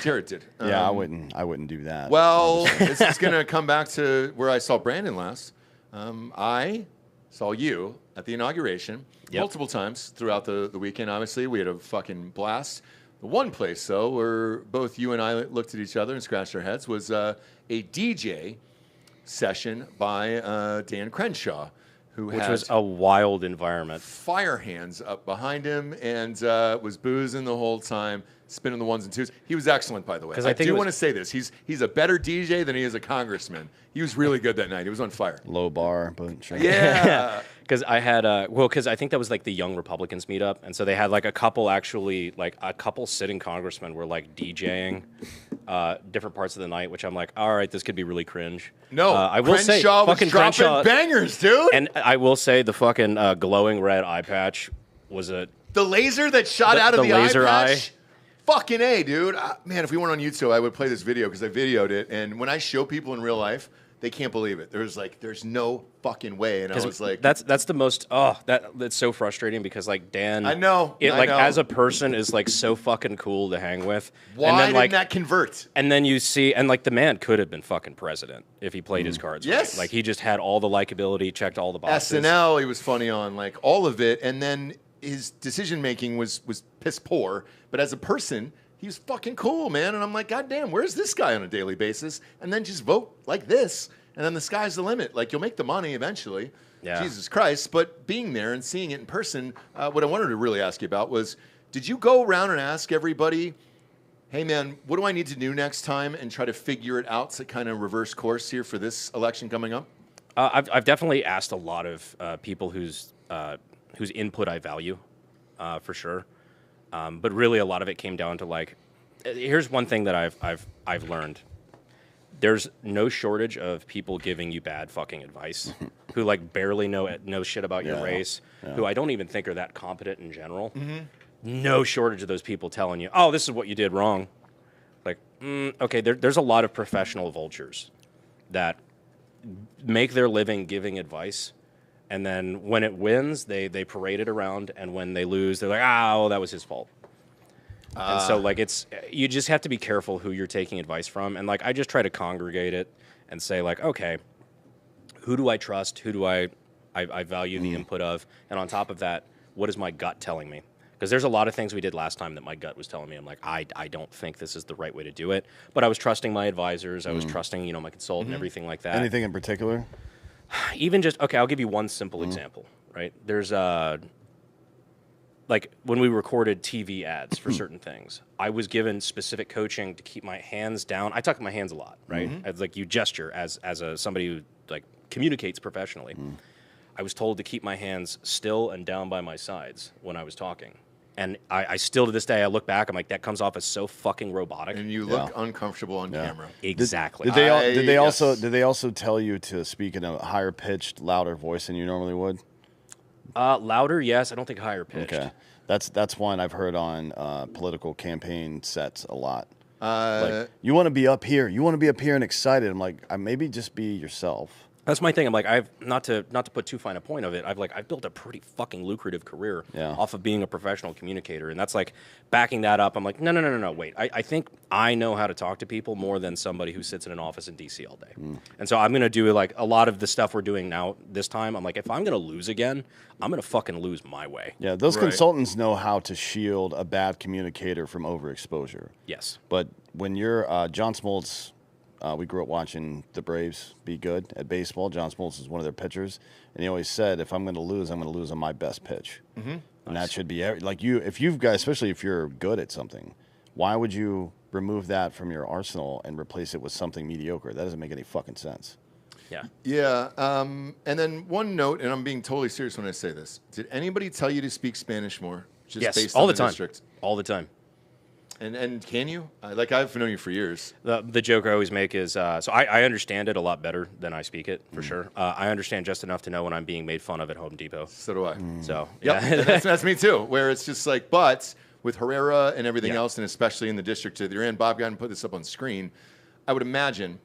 Jared did. Yeah, I wouldn't do that. Well, this is going to come back to where I saw Brandon last. I saw you at the inauguration multiple times throughout the weekend, obviously. We had a fucking blast. The one place, though, where both you and I looked at each other and scratched our heads was a DJ session by Dan Crenshaw, Which was a wild environment. fire hands up behind him and was boozing the whole time, spinning the ones and twos. He was excellent, by the way. 'Cause I I think do it was- want to say this. He's a better DJ than he is a congressman. He was really good that night. He was on fire. Low bar, but sure. Yeah. Because I had, because I think that was like the Young Republicans meetup, and so they had like a couple sitting congressmen were like DJing different parts of the night, which I'm like, all right, this could be really cringe. No, I will say, Crenshaw was fucking dropping Crenshaw, bangers, dude. and I will say the fucking glowing red eye patch was a the laser that shot The- out of the the laser eye eye. patch. Fucking A, dude. Man, if we weren't on YouTube, I would play this video because I videoed it. And when I show people in real life, they can't believe it. There's no fucking way. And I was like, that's the most that's so frustrating because like Dan, I know, I like know. as a person is like so fucking cool to hang with. why and then, didn't like, that convert? And then you see, and like the man could have been fucking president if he played his cards Yes. right. Like he just had all the likability, checked all the boxes. SNL, he was funny on, like all of it. And then his decision making was piss poor. But as a person, he was fucking cool, man. And I'm like, God damn, where's this guy on a daily basis? And then just vote like this. And then the sky's the limit. Like, you'll make the money eventually. Yeah. Jesus Christ. But being there and seeing it in person, what I wanted to really ask you about was, did you go around and ask everybody, hey, man, what do I need to do next time and try to figure it out to kind of reverse course here for this election coming up? I've definitely asked a lot of people whose input I value, for sure. But really, a lot of it came down to like, here's one thing that I've learned. There's no shortage of people giving you bad fucking advice, who like barely know shit about your race, who I don't even think are that competent in general. No shortage of those people telling you, oh, this is what you did wrong. Like, okay, there's a lot of professional vultures that make their living giving advice. And then when it wins, they parade it around. And when they lose, they're like, oh, that was his fault. And so, like, you just have to be careful who you're taking advice from. And, like, I just try to congregate it and say, like, okay, who do I trust? Who do I value the input of? And on top of that, what is my gut telling me? Because there's a lot of things we did last time that my gut was telling me, I'm like, I don't think this is the right way to do it. But I was trusting my advisors. I was trusting, you know, my consultant, everything like that. Anything in particular? Even just, okay, I'll give you one simple example, right? There's like when we recorded TV ads for certain things, I was given specific coaching to keep my hands down. I talk with my hands a lot, right? As like you gesture as somebody who like communicates professionally. I was told to keep my hands still and down by my sides when I was talking. And I still, to this day, I look back, I'm like, that comes off as so fucking robotic. And you look uncomfortable on camera. Exactly. Did they also tell you to speak in a higher pitched, louder voice than you normally would? Louder, yes. I don't think higher pitched. Okay, that's one I've heard on political campaign sets a lot. Like, you want to be up here. You want to be up here and excited. I'm like, maybe just be yourself. That's my thing. I'm like, I've not to put too fine a point of it. I've built a pretty fucking lucrative career off of being a professional communicator, and that's like backing that up. I'm like, no, wait. I think I know how to talk to people more than somebody who sits in an office in DC all day. And so I'm gonna do like a lot of the stuff we're doing now this time. I'm like, if I'm gonna lose again, I'm gonna fucking lose my way. Yeah, those consultants know how to shield a bad communicator from overexposure. Yes. But when you're John Smoltz. We grew up watching the Braves be good at baseball. John Smoltz is one of their pitchers, and he always said, "If I'm going to lose, I'm going to lose on my best pitch." And that should be like you. If you've got, especially if you're good at something, why would you remove that from your arsenal and replace it with something mediocre? That doesn't make any fucking sense. Yeah. Yeah. And then one note, and I'm being totally serious when I say this. Did anybody tell you to speak Spanish more? Just Yes. based All on the time. district? All the time. And can you? Like, I've known you for years. The joke I always make is, so I understand it a lot better than I speak it, for sure. I understand just enough to know when I'm being made fun of at Home Depot. So do I. So, Yep. yeah. And that's me too, where it's just like, but with Herrera and everything else, and especially in the district that you're in, Bob, go ahead and put this up on screen. I would imagine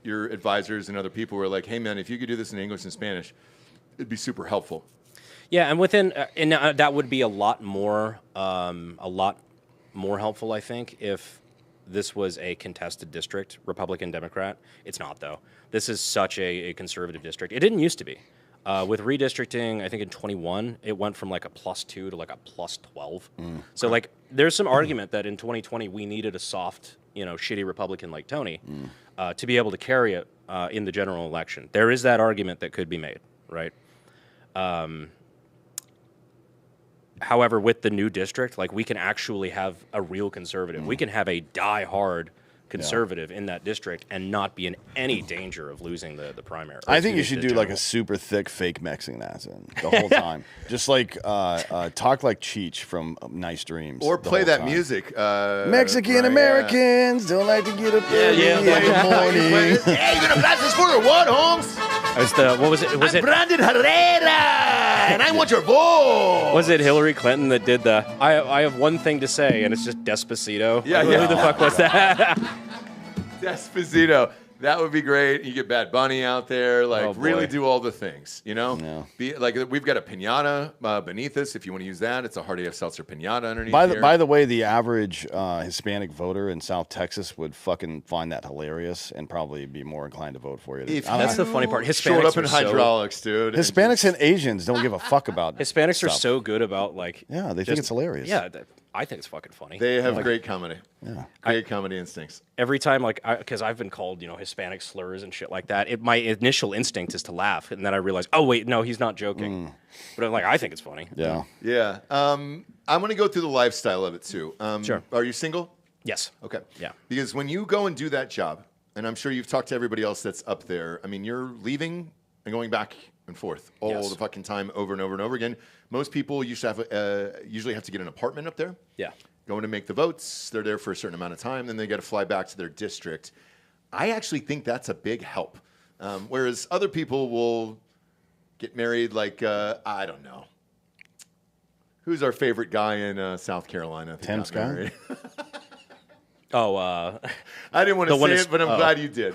your advisors and other people were like, hey, man, if you could do this in English and Spanish, it'd be super helpful. Yeah, and within, that would be a lot more helpful, I think, if this was a contested district, Republican, Democrat. It's not, though. This is such a conservative district. It didn't used to be. With redistricting, I think in 21, it went from like a +2 to like a +12. So like, there's some argument that in 2020 we needed a soft, shitty Republican like Tony to be able to carry it in the general election. There is that argument that could be made, right? However, with the new district, like we can actually have a real conservative. We can have a die-hard conservative in that district and not be in any danger of losing the primary. I think you should do like a super thick fake Mexican accent the whole time. Just like talk like Cheech from Nice Dreams. Or play that time. music. Mexican Americans don't like to get up early in the morning. Hey, you gonna blast this for or what, Holmes? What was it? Was it Brandon Herrera, and I want your vote. Was it Hillary Clinton that did the I have one thing to say, and it's just Despacito? Yeah, Who the fuck was that? Despacito. That would be great. You get Bad Bunny out there, like really do all the things, Yeah. Be like we've got a piñata beneath us. If you want to use that, it's a Hard AF Seltzer piñata underneath. By the way, the average Hispanic voter in South Texas would fucking find that hilarious and probably be more inclined to vote for you. That's the funny part. Showed Hispanics up in are hydraulics, dude. Hispanics and Asians don't give a fuck about Hispanics are stuff. so good about like They think it's hilarious. Yeah, I think it's fucking funny. They have great comedy. Yeah. Great comedy instincts. Every time, like, because I've been called, Hispanic slurs and shit like that. My initial instinct is to laugh, and then I realize, oh wait, no, he's not joking. But I'm like, I think it's funny. Yeah. Yeah. I'm going to go through the lifestyle of it too. Sure. Are you single? Yes. Okay. Yeah. Because when you go and do that job, and I'm sure you've talked to everybody else that's up there, I mean, you're leaving and going back and forth all the fucking time over and over and over again. Most people usually have to get an apartment up there. Yeah. Going to make the votes. They're there for a certain amount of time. Then they got to fly back to their district. I actually think that's a big help. Whereas other people will get married like, I don't know. Who's our favorite guy in South Carolina? Tim Scott? Oh, I didn't want to say is- it, but I'm glad you did.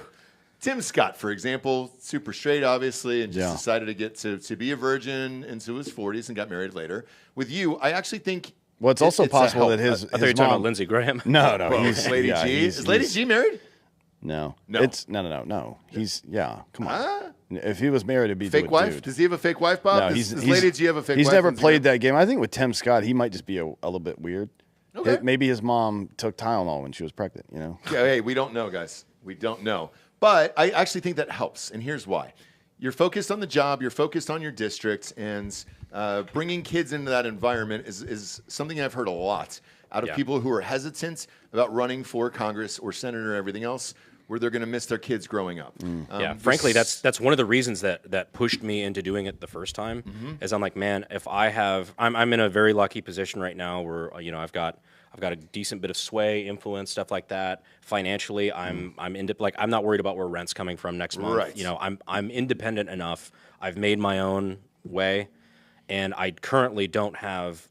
Tim Scott, for example, super straight, obviously, and just decided to get to be a virgin into his 40s and got married later. With you, I actually think... Well, it's also it's a possible help. that his I thought you were talking mom... about Lindsey Graham. No, Bro, he's Lady G. Is Lady G married? No. No. It's no. He's come on. If he was married, it'd be Fake to a wife? dude. Does he have a fake wife, Bob? No, This lady, do you have a fake wife? He's never Lindsey played Graham? that game. I think with Tim Scott, he might just be a little bit weird. Okay. Maybe his mom took Tylenol when she was pregnant, you know? Yeah, hey, we don't know, guys. We don't know. But I actually think that helps, and here's why. You're focused on the job, you're focused on your district, and bringing kids into that environment is something I've heard a lot out of people who are hesitant about running for Congress or Senate or everything else, where they're going to miss their kids growing up. Frankly, that's one of the reasons that pushed me into doing it the first time. Is I'm like, man, if I have, I'm in a very lucky position right now where I've got a decent bit of sway, influence, stuff like that. Financially, I'm not worried about where rent's coming from next month. Right. I'm independent enough. I've made my own way, and I currently don't have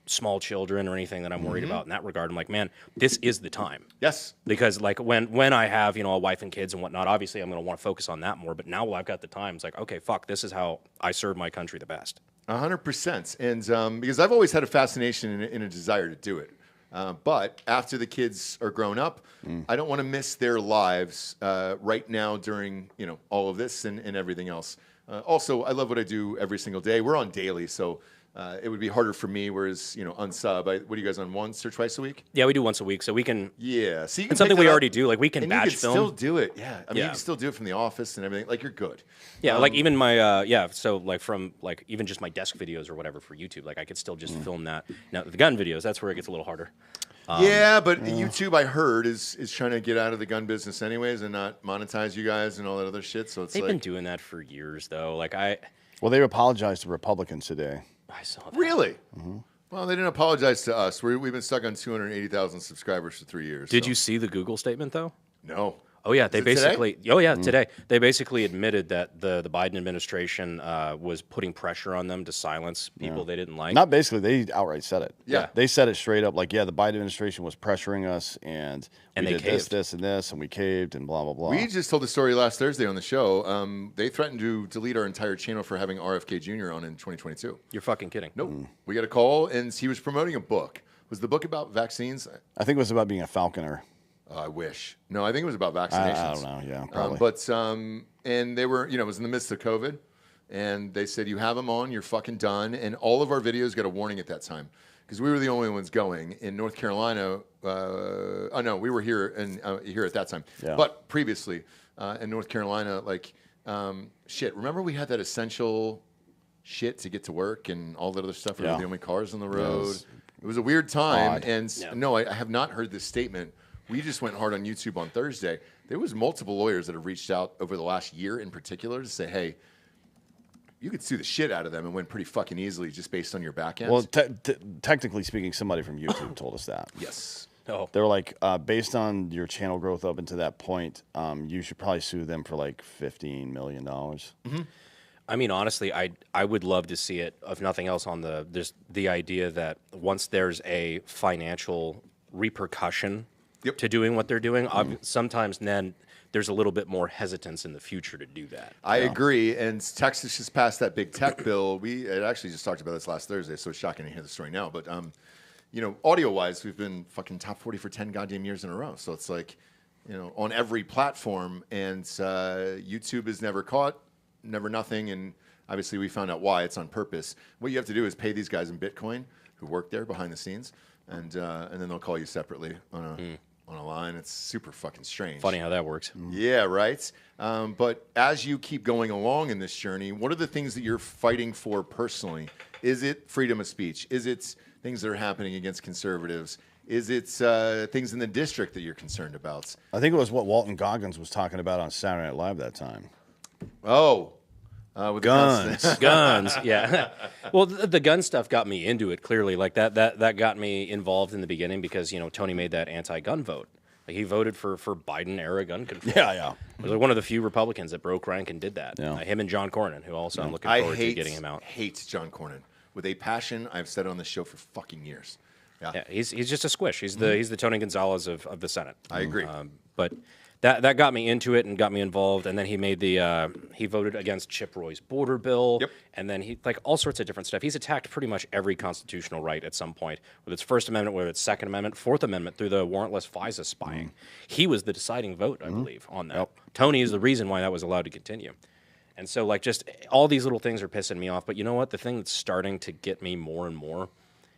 small children or anything that I'm worried about in that regard. I'm like, man, this is the time. Yes. Because like when I have a wife and kids and whatnot, obviously I'm going to want to focus on that more. But now I've got the time. It's like, okay, fuck, this is how I serve my country the best. 100%. And because I've always had a fascination and a desire to do it. But after the kids are grown up, I don't want to miss their lives right now during all of this and everything else. Also, I love what I do every single day. We're on daily, so it would be harder for me. Whereas unsub, what are you guys on, once or twice a week? Yeah, we do once a week, so we can. Yeah, so you can it's something pick we that already up, do. Like we can and batch you can film. still do it. Yeah, I mean, you Yeah. can still do it from the office and everything. Like you're good. Yeah, like even my so like from like even just my desk videos or whatever for YouTube, like I could still just film that. Now the gun videos, that's where it gets a little harder. Yeah, but YouTube, I heard, is trying to get out of the gun business anyways and not monetize you guys and all that other shit. So it's They've been doing that for years though. Like Well, they apologized to Republicans today. I saw that. Really? Well, they didn't apologize to us. We've been stuck on 280,000 subscribers for 3 years. Did so. you see the Google statement though? No. Oh yeah, they Is it today? basically. Today they basically admitted that the Biden administration was putting pressure on them to silence people they didn't like. Not basically, they outright said it. Yeah. They said it straight up, like, the Biden administration was pressuring us, and we they did this, caved. this, and this, and we caved, and blah, blah, blah. We just told the story last Thursday on the show. They threatened to delete our entire channel for having RFK Jr. on in 2022. You're fucking kidding. Nope. We got a call, and he was promoting a book. Was the book about vaccines? I think it was about being a falconer. I wish. No, I think it was about vaccinations. I don't know, yeah, probably. And they were, it was in the midst of COVID, and they said, you have them on, you're fucking done. And all of our videos got a warning at that time because we were the only ones going. In North Carolina, we were here here at that time. Yeah. But previously in North Carolina, remember we had that essential shit to get to work and all that other stuff. We were the only cars on the road. It was a weird time. Odd. And no, I have not heard this statement. We just went hard on YouTube on Thursday. There was multiple lawyers that have reached out over the last year in particular to say, hey, you could sue the shit out of them and win pretty fucking easily just based on your back end. Well, technically speaking, somebody from YouTube told us that. Yes. Oh. They were like, based on your channel growth up until that point, you should probably sue them for like $15 million. I mean, honestly, I would love to see it, if nothing else, on the idea that once there's a financial repercussion to doing what they're doing, sometimes then there's a little bit more hesitance in the future to do that. I agree. And Texas just passed that big tech bill. We had actually just talked about this last Thursday, so it's shocking to hear the story now. But, audio-wise, we've been fucking top 40 for 10 goddamn years in a row. So it's like, on every platform. And YouTube is never caught, never nothing. And obviously we found out why. It's on purpose. What you have to do is pay these guys in Bitcoin who work there behind the scenes. And then they'll call you separately on a line. It's super fucking strange. Funny how that works. Yeah, right. But as you keep going along in this journey, what are the things that you're fighting for personally? Is it freedom of speech? Is it things that are happening against conservatives? Is it things in the district that you're concerned about? I think it was what Walton Goggins was talking about on Saturday Night Live that time. Oh. With Guns. Guns, yeah. Well, the gun stuff got me into it, clearly. Like, that got me involved in the beginning because, Tony made that anti-gun vote. Like, he voted for Biden-era gun control. Yeah. He was like one of the few Republicans that broke rank and did that. Yeah. Him and John Cornyn, who also I'm looking forward to getting him out. I hate John Cornyn with a passion. I've said it on the show for fucking years. Yeah, Yeah, he's just a squish. He's the Tony Gonzales of the Senate. I agree. But that got me into it and got me involved. And then he made he voted against Chip Roy's border bill. Yep. And then he like all sorts of different stuff. He's attacked pretty much every constitutional right at some point, whether it's First Amendment, whether it's Second Amendment, Fourth Amendment through the warrantless FISA spying. He was the deciding vote, I believe, on that. Tony is the reason why that was allowed to continue. And so like just all these little things are pissing me off. But you know what? The thing that's starting to get me more and more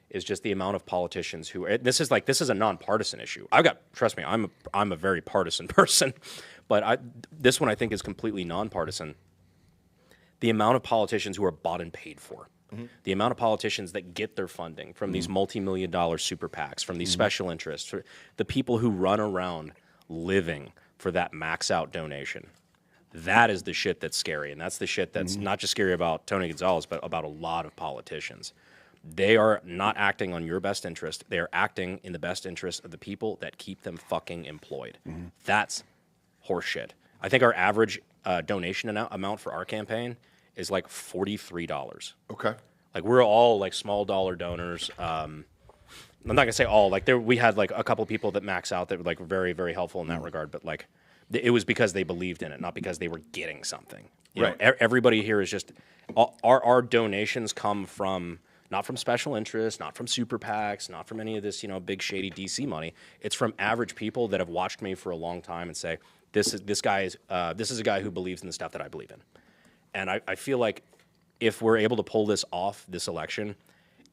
is just the amount of politicians who this is a nonpartisan issue. Trust me, I'm a very partisan person, but this one I think is completely nonpartisan. The amount of politicians who are bought and paid for, the amount of politicians that get their funding from these multi-million-dollar super PACs, from these special interests, the people who run around living for that max-out donation. That is the shit that's scary, and that's the shit that's not just scary about Tony Gonzales, but about a lot of politicians. They are not acting on your best interest. They are acting in the best interest of the people that keep them fucking employed. That's horseshit. I think our average donation amount for our campaign is like $43. Okay. Like we're all like small dollar donors. I'm not gonna say all. Like we had like a couple people that max out that were like very, very helpful in that regard. But like it was because they believed in it, not because they were getting something. You know, everybody here is just our donations come from. Not from special interests, not from super PACs, not from any of this, big shady DC money. It's from average people that have watched me for a long time and say, this is a guy who believes in the stuff that I believe in. And I feel like if we're able to pull this off this election,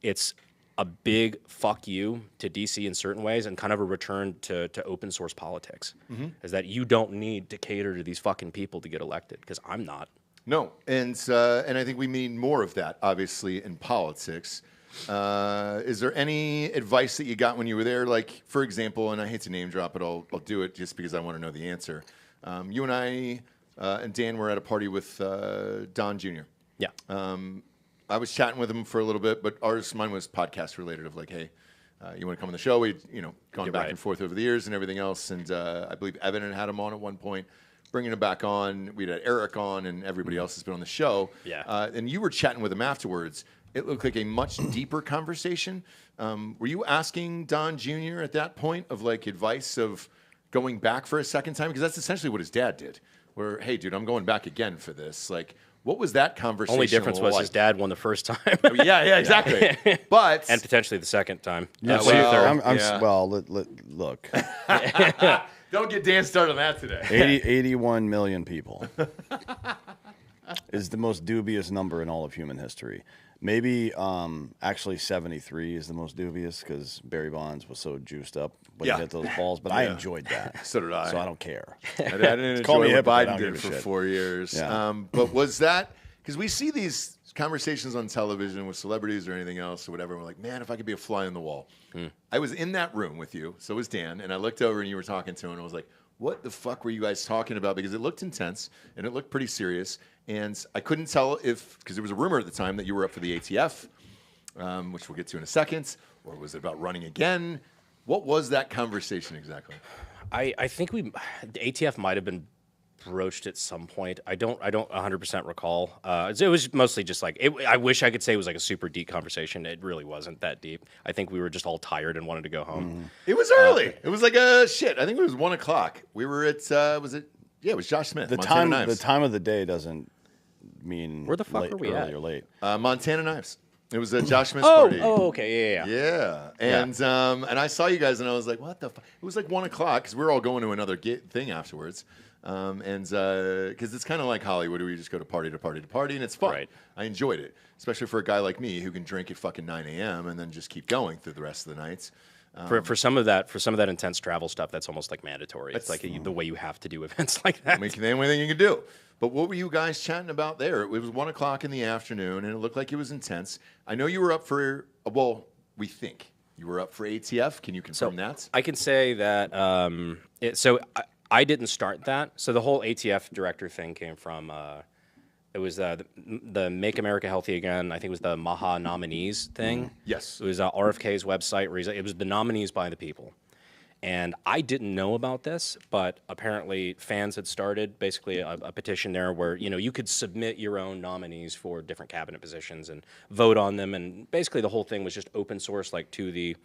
it's a big fuck you to DC in certain ways and kind of a return to open source politics. Is that you don't need to cater to these fucking people to get elected, because I'm not. No, and I think we need more of that, obviously, in politics. Is there any advice that you got when you were there? Like, for example, and I hate to name drop, but I'll do it just because I want to know the answer. You and I and Dan were at a party with Don Jr. Yeah. I was chatting with him for a little bit, but mine was podcast related of like, hey, you want to come on the show? We'd gone back and forth over the years and everything else, and I believe Evan had him on at one point. Bringing him back on, we'd had Eric on, and everybody else has been on the show. Yeah. And you were chatting with him afterwards. It looked like a much deeper conversation. Were you asking Don Jr. at that point of like advice of going back for a second time? Because that's essentially what his dad did. Where, hey, dude, I'm going back again for this. Like, what was that conversation? Only difference was his dad won the first time. yeah, exactly. But and potentially the second time. Look. Don't get Dan started on that today. 81 million people is the most dubious number in all of human history. Maybe actually 73 is the most dubious because Barry Bonds was so juiced up when he hit those balls. But I enjoyed that. So did I. So I don't care. I didn't enjoy what Biden did for 4 years. Yeah. But was that because we see these conversations on television with celebrities or anything else or whatever, and we're like, man, if I could be a fly on the wall. I was in that room with you, so was Dan, and I looked over and you were talking to him, and I was like, what the fuck were you guys talking about? Because it looked intense, and it looked pretty serious, and I couldn't tell because there was a rumor at the time that you were up for the ATF, which we'll get to in a second, or was it about running again? What was that conversation exactly? I think the ATF might have been broached at some point. I don't 100% recall. It was mostly just like I wish I could say it was like a super deep conversation. It really wasn't that deep. I think we were just all tired and wanted to go home. It was early. It was like I think it was 1 o'clock. We were at it was Josh Smith. The time of the day doesn't mean where the fuck are we early at? or late. Montana Knives. It was Josh Smith's party. Oh, okay, yeah. And I saw you guys, and I was like, what the fuck? It was like 1 o'clock because we were all going to another thing afterwards. Because it's kind of like Hollywood, where you just go to party to party to party, and it's fun. Right. I enjoyed it, especially for a guy like me who can drink at fucking 9 a.m. and then just keep going through the rest of the nights. For some of that intense travel stuff, that's almost like mandatory. It's like the way you have to do events like that. I mean, the only thing you can do. But what were you guys chatting about there? It was 1 o'clock in the afternoon, and it looked like it was intense. I know you were up for, we think you were up for ATF. Can you confirm that? I can say that. I didn't start that. So the whole ATF director thing came from. It was the Make America Healthy Again. I think it was the Maha nominees thing. Yes. It was RFK's website where it was the nominees by the people. And I didn't know about this, but apparently fans had started basically a petition there where you could submit your own nominees for different cabinet positions and vote on them. And basically the whole thing was just open source, like to the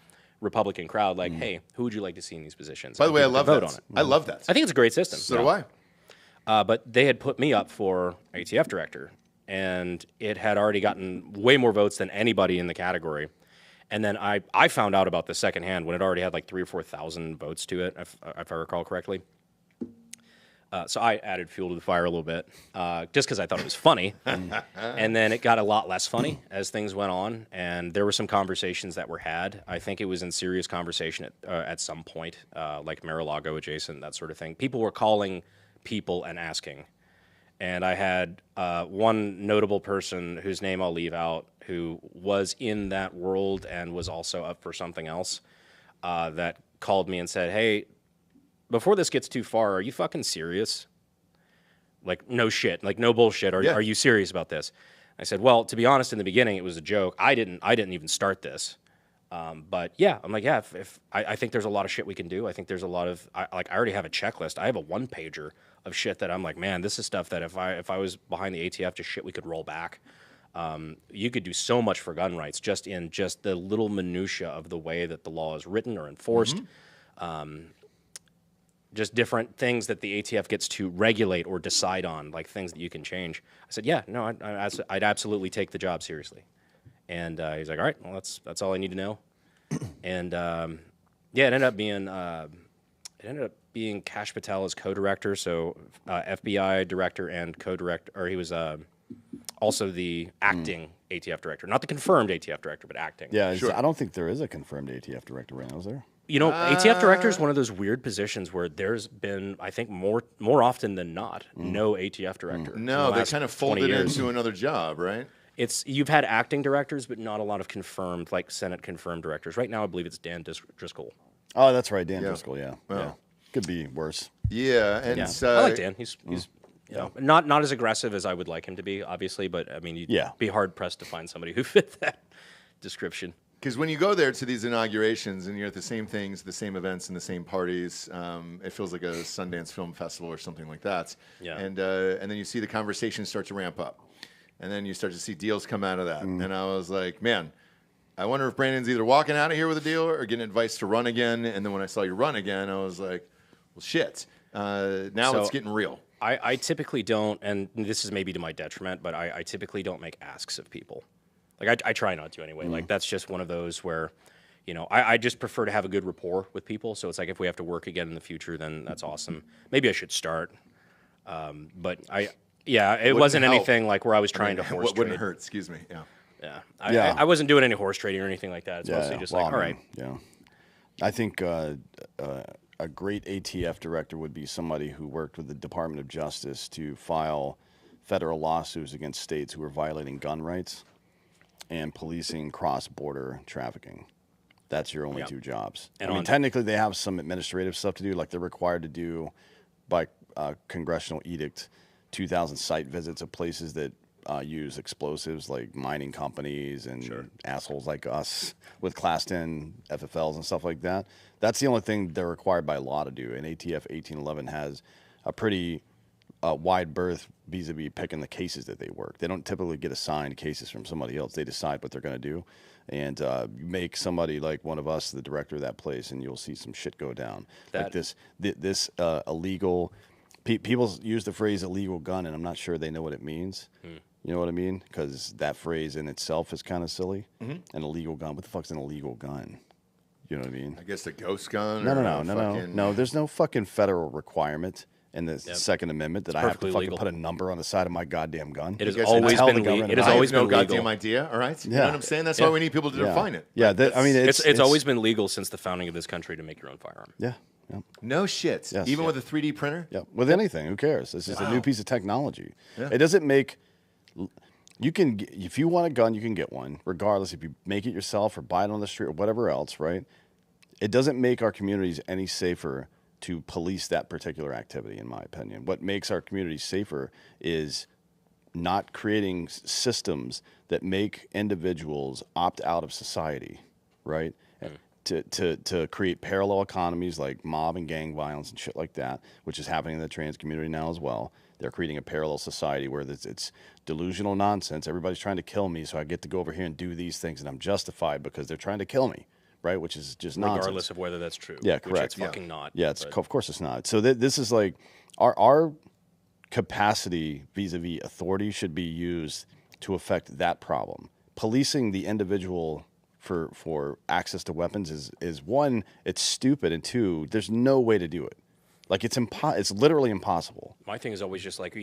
Republican crowd, like, hey, who would you like to see in these positions? By the And way, I people love could that. vote on it. I love that. I think it's a great system. So do I. But they had put me up for ATF director, and it had already gotten way more votes than anybody in the category. And then I found out about the second hand when it already had like 3,000 or 4,000 votes to it, if I recall correctly. So I added fuel to the fire a little bit, just because I thought it was funny. And then it got a lot less funny as things went on, and there were some conversations that were had. I think it was in serious conversation at some point, like Mar-a-Lago adjacent, that sort of thing. People were calling people and asking. And I had one notable person whose name I'll leave out, who was in that world and was also up for something else, that called me and said, hey, before this gets too far, are you fucking serious? Like, no shit, like no bullshit. Are you serious about this? I said, well, to be honest, in the beginning, it was a joke. I didn't even start this. But yeah, I'm like, yeah, if I think there's a lot of shit we can do. I think there's a lot of, I already have a checklist. I have a 1-pager of shit that I'm like, man, this is stuff that if I was behind the ATF, just shit we could roll back. You could do so much for gun rights just in just the little minutia of the way that the law is written or enforced. Just different things that the ATF gets to regulate or decide on, like things that you can change. I said, yeah, no, I'd absolutely take the job seriously. And he's like, all right, well, that's all I need to know. And yeah, it ended up being Kash Patel as co-director, so FBI director and co-director, or he was also the acting ATF director, not the confirmed ATF director, but acting. Yeah, sure. I don't think there is a confirmed ATF director right now, is there? You know, ATF director is one of those weird positions where there's been, I think, more often than not, no ATF director. No, they kind of folded into another job, right? You've had acting directors, but not a lot of confirmed, like Senate confirmed directors. Right now, I believe it's Dan Driscoll. Oh, that's right, Dan Driscoll. Yeah, yeah. Could be worse. Yeah, and I like Dan. He's you know, not as aggressive as I would like him to be, obviously, but I mean, you'd be hard pressed to find somebody who fit that description. Because when you go there to these inaugurations and you're at the same things, the same events, and the same parties, it feels like a Sundance Film Festival or something like that. Yeah. And then you see the conversation start to ramp up, and then you start to see deals come out of that. And I was like, man, I wonder if Brandon's either walking out of here with a deal or getting advice to run again. And then when I saw you run again, I was like, well, shit. Now it's getting real. I typically don't, and this is maybe to my detriment, but I typically don't make asks of people. Like, I try not to anyway. Like, that's just one of those where, you know, I just prefer to have a good rapport with people. So it's like if we have to work again in the future, then that's awesome. Maybe I should start. But it wasn't anything like where I was trying to horse what wouldn't hurt, excuse me. Yeah. I wasn't doing any horse trading or anything like that. It's mostly just like, all right. Yeah. I think a great ATF director would be somebody who worked with the Department of Justice to file federal lawsuits against states who are violating gun rights and policing cross-border trafficking. That's your only two jobs. And I mean, technically, they have some administrative stuff to do, like they're required to do by congressional edict 2,000 site visits of places that use explosives, like mining companies and assholes like us with Class 10 FFLs and stuff like that. That's the only thing they're required by law to do. And ATF 1811 has a pretty wide berth vis-a-vis picking the cases that they work. They don't typically get assigned cases from somebody else. They decide what they're going to do. And make somebody like one of us the director of that place, and you'll see some shit go down. Like this illegal... People use the phrase illegal gun, and I'm not sure they know what it means. You know what I mean? Because that phrase in itself is kind of silly. An illegal gun. What the fuck's an illegal gun? You know what I mean? I guess a ghost gun? No. There's no fucking federal requirement in the Second Amendment that I have to fucking put a number on the side of my goddamn gun. It has always been legal. It has always been legal. Goddamn idea, all right? You know what I'm saying? That's why we need people to define it. Yeah, I mean, it's always been legal since the founding of this country to make your own firearm. Yeah. Yep. No shit. Yes. Even with a 3D printer? Yeah. With anything, who cares? This is a new piece of technology. Yeah. It doesn't make... You can, if you want a gun, you can get one, regardless if you make it yourself or buy it on the street or whatever else, right? It doesn't make our communities any safer to police that particular activity, in my opinion. What makes our communities safer is not creating systems that make individuals opt out of society, right? To create parallel economies like mob and gang violence and shit like that, which is happening in the trans community now as well. They're creating a parallel society where it's delusional nonsense. Everybody's trying to kill me, so I get to go over here and do these things, and I'm justified because they're trying to kill me, right? Which is just nonsense. Regardless of whether that's true. Yeah, which correct. it's fucking not. Yeah, it's but- of course it's not. So this is like our capacity vis-a-vis authority should be used to affect that problem. Policing the individual for access to weapons is one, it's stupid, and two, there's no way to do it. Like it's literally impossible. My thing is always just like,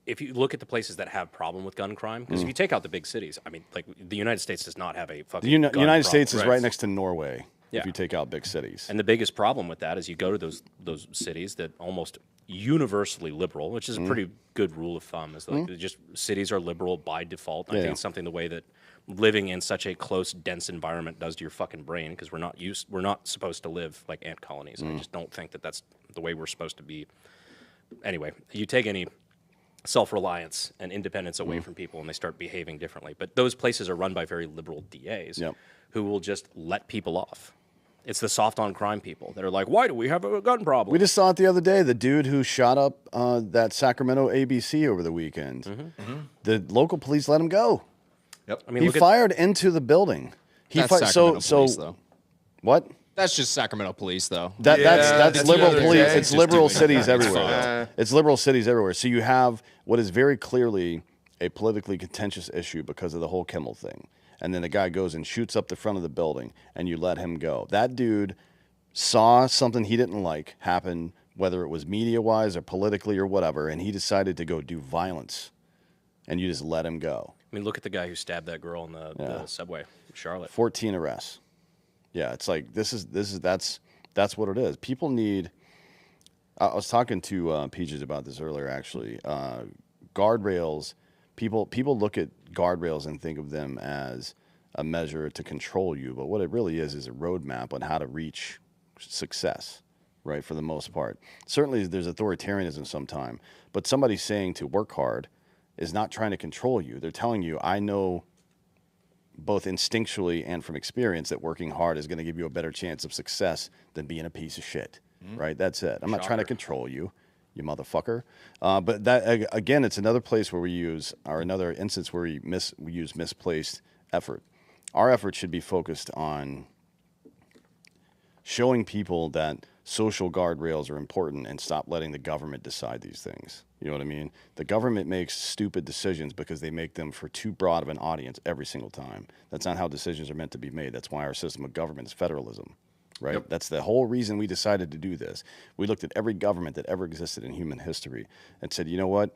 if you look at the places that have problem with gun crime, because if you take out the big cities, I mean, like the United States does not have a fucking The gun United problem. States is right next to Norway. Yeah. If you take out big cities. And the biggest problem with that is you go to those cities that almost universally liberal, which is a pretty good rule of thumb. Is like just cities are liberal by default. I think it's something the way that living in such a close, dense environment does to your fucking brain, because we're not supposed to live like ant colonies. I just don't think that that's the way we're supposed to be. Anyway, you take any self-reliance and independence away from people and they start behaving differently. But those places are run by very liberal DAs who will just let people off. It's the soft on crime people that are like, why do we have a gun problem? We just saw it the other day. The dude who shot up that Sacramento ABC over the weekend. The local police let him go. Yep. I mean, He look fired into the building. That's Sacramento police, though. What? That's just Sacramento police, though. That's that's liberal the other police. day. It's Just liberal doing cities that. everywhere. It's liberal cities everywhere. So you have what is very clearly a politically contentious issue because of the whole Kimmel thing. And then the guy goes and shoots up the front of the building, and you let him go. That dude saw something he didn't like happen, whether it was media-wise or politically or whatever, and he decided to go do violence, and you just let him go. I mean, look at the guy who stabbed that girl in the subway in Charlotte. 14 arrests. Yeah, it's like that's what it is. People need. I was talking to Peaches about this earlier, actually. Guardrails. People look at guardrails and think of them as a measure to control you, but what it really is a roadmap on how to reach success, right? For the most part, certainly there's authoritarianism sometime, but somebody saying to work hard is not trying to control you. They're telling you, I know both instinctually and from experience that working hard is going to give you a better chance of success than being a piece of shit, right? That's it. I'm not trying to control you, you motherfucker. But that, again, it's another place where we use, or another instance where we use misplaced effort. Our effort should be focused on showing people that social guardrails are important and stop letting the government decide these things. You know what I mean? The government makes stupid decisions because they make them for too broad of an audience every single time. That's not how decisions are meant to be made. That's why our system of government is federalism, right? Yep. That's the whole reason we decided to do this. We looked at every government that ever existed in human history and said, you know what?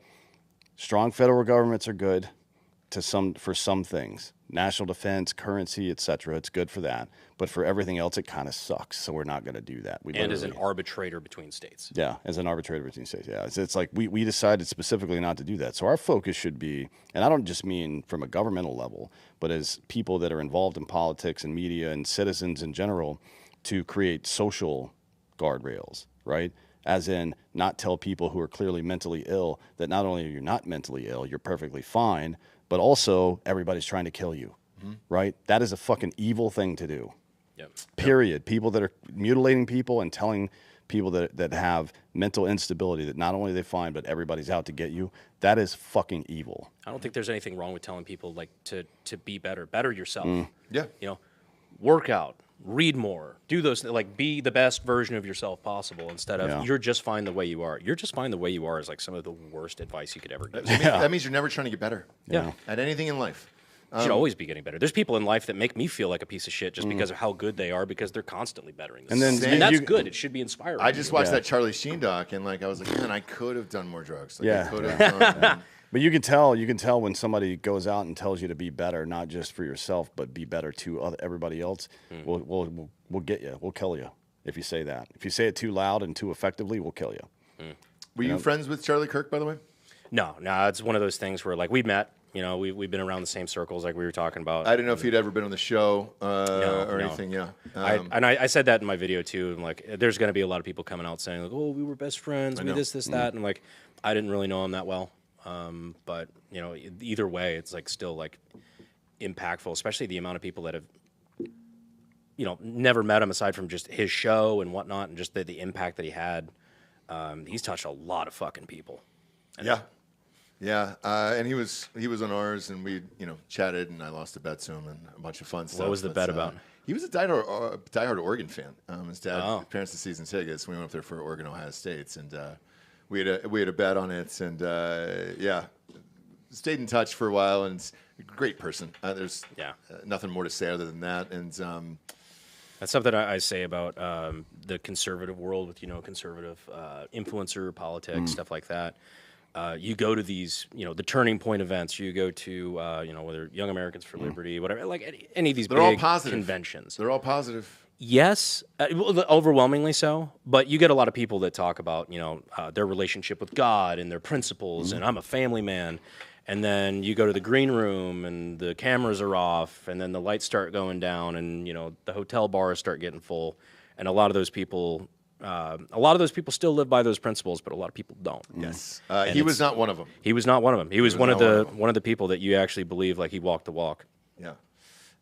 Strong federal governments are good for some things. National defense, currency, etc. It's good for that. But for everything else, it kind of sucks. So we're not going to do that. And as an arbitrator between states. Yeah, as an arbitrator between states. Yeah, it's like we decided specifically not to do that. So our focus should be, and I don't just mean from a governmental level, but as people that are involved in politics and media and citizens in general, to create social guardrails, right? As in not tell people who are clearly mentally ill that not only are you not mentally ill, you're perfectly fine, but also everybody's trying to kill you, right? That is a fucking evil thing to do. Yep. Period. People that are mutilating people and telling people that have mental instability that not only they find, but everybody's out to get you, that is fucking evil. I don't think there's anything wrong with telling people like to be better yourself. Yeah. You know, work out, read more, do those, like be the best version of yourself possible instead of you're just fine the way you are. You're just fine the way you are is like some of the worst advice you could ever give. That means you're never trying to get better. Yeah. At anything in life. You should always be getting better. There's people in life that make me feel like a piece of shit just because of how good they are because they're constantly bettering themselves. And then that's good. It should be inspiring. I just watched that Charlie Sheen doc, and like I was like, man, I could have done more drugs. Like, Yeah. I could have done. But you can tell when somebody goes out and tells you to be better, not just for yourself, but be better to everybody else. We'll get you. We'll kill you if you say that. If you say it too loud and too effectively, we'll kill you. Were you friends with Charlie Kirk, by the way? No, it's one of those things where like we met. You know, we've been around the same circles like we were talking about. I didn't know if he'd ever been on the show or anything. Yeah. I said that in my video too. And like, there's going to be a lot of people coming out saying like, "Oh, we were best friends. We this, that," and like, I didn't really know him that well. But you know, either way, it's like still like impactful, especially the amount of people that have, you know, never met him aside from just his show and whatnot, and just the impact that he had. He's touched a lot of fucking people. Yeah, and he was on ours, and we chatted, and I lost a bet to him, and a bunch of fun stuff. What was the bet about? He was a diehard Oregon fan. His parents had season tickets. We went up there for Oregon, Ohio State, and we had a bet on it, and stayed in touch for a while. And it's a great person. There's nothing more to say other than that. And that's something I say about the conservative world with conservative influencer politics, stuff like that. You go to these, the turning point events. You go to, whether Young Americans for Liberty, whatever, like any of these big conventions. They're all positive. Yes, overwhelmingly so. But you get a lot of people that talk about, their relationship with God and their principles, and I'm a family man. And then you go to the green room, and the cameras are off, and then the lights start going down, and the hotel bars start getting full, and a lot of those people. Still live by those principles, but a lot of people don't. Yes, he was not one of them. He was not one of them. He was one of the people that you actually believe like he walked the walk. Yeah.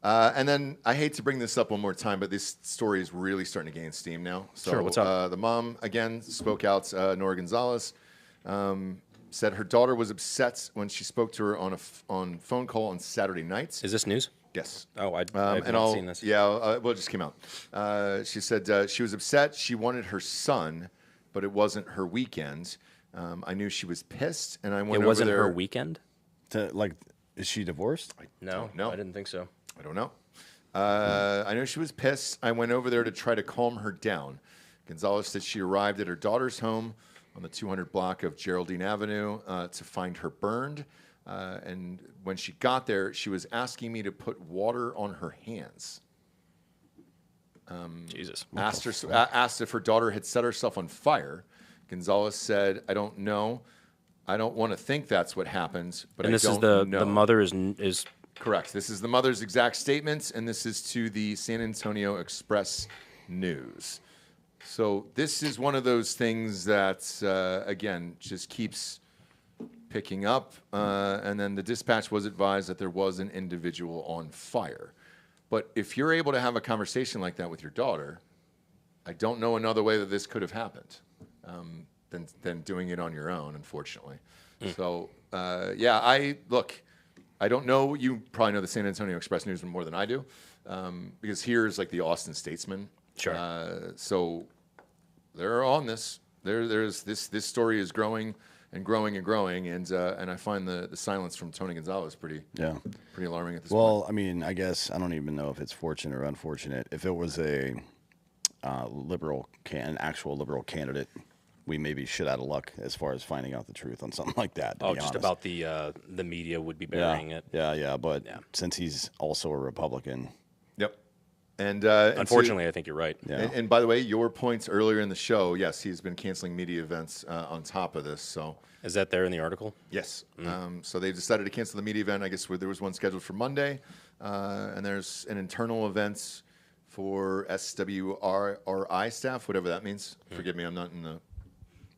And then I hate to bring this up one more time, but this story is really starting to gain steam now. So, sure, what's up? The mom again spoke out. Nora Gonzales said her daughter was upset when she spoke to her on phone call on Saturday nights. Is this news? Yes. Oh, I've not seen this. Yeah, well, it just came out. She said she was upset. She wanted her son, but it wasn't her weekend. I knew she was pissed, and I went over there. It wasn't her weekend? Is she divorced? No, I didn't think so. I don't know. I know she was pissed. I went over there to try to calm her down. Gonzales said she arrived at her daughter's home on the 200 block of Geraldine Avenue to find her burned. And when she got there, she was asking me to put water on her hands. Jesus. Asked if her daughter had set herself on fire. Gonzales said, "I don't know. I don't want to think that's what happened, but I don't know." And this is the mother is correct. This is the mother's exact statement, and this is to the San Antonio Express News. So this is one of those things that, again, just keeps picking up, and then the dispatch was advised that there was an individual on fire. But if you're able to have a conversation like that with your daughter, I don't know another way that this could have happened than doing it on your own, unfortunately. So, I don't know. You probably know the San Antonio Express News more than I do, because here's like the Austin Statesman. Sure. So they're on this. There's this story is growing and growing and growing, and I find the silence from Tony Gonzales pretty alarming at this point. Well, I mean, I guess I don't even know if it's fortunate or unfortunate. If it was an actual liberal candidate, we may be shit out of luck as far as finding out the truth on something like that. Oh, just about the media would be burying it. Yeah. But since he's also a Republican. Yep. And unfortunately, I think you're right. Yeah. And by the way, your points earlier in the show, yes, he's been canceling media events on top of this. So is that there in the article? Yes. So they decided to cancel the media event. I guess there was one scheduled for Monday, and there's an internal event for SWRI staff, whatever that means. Forgive me, I'm not in the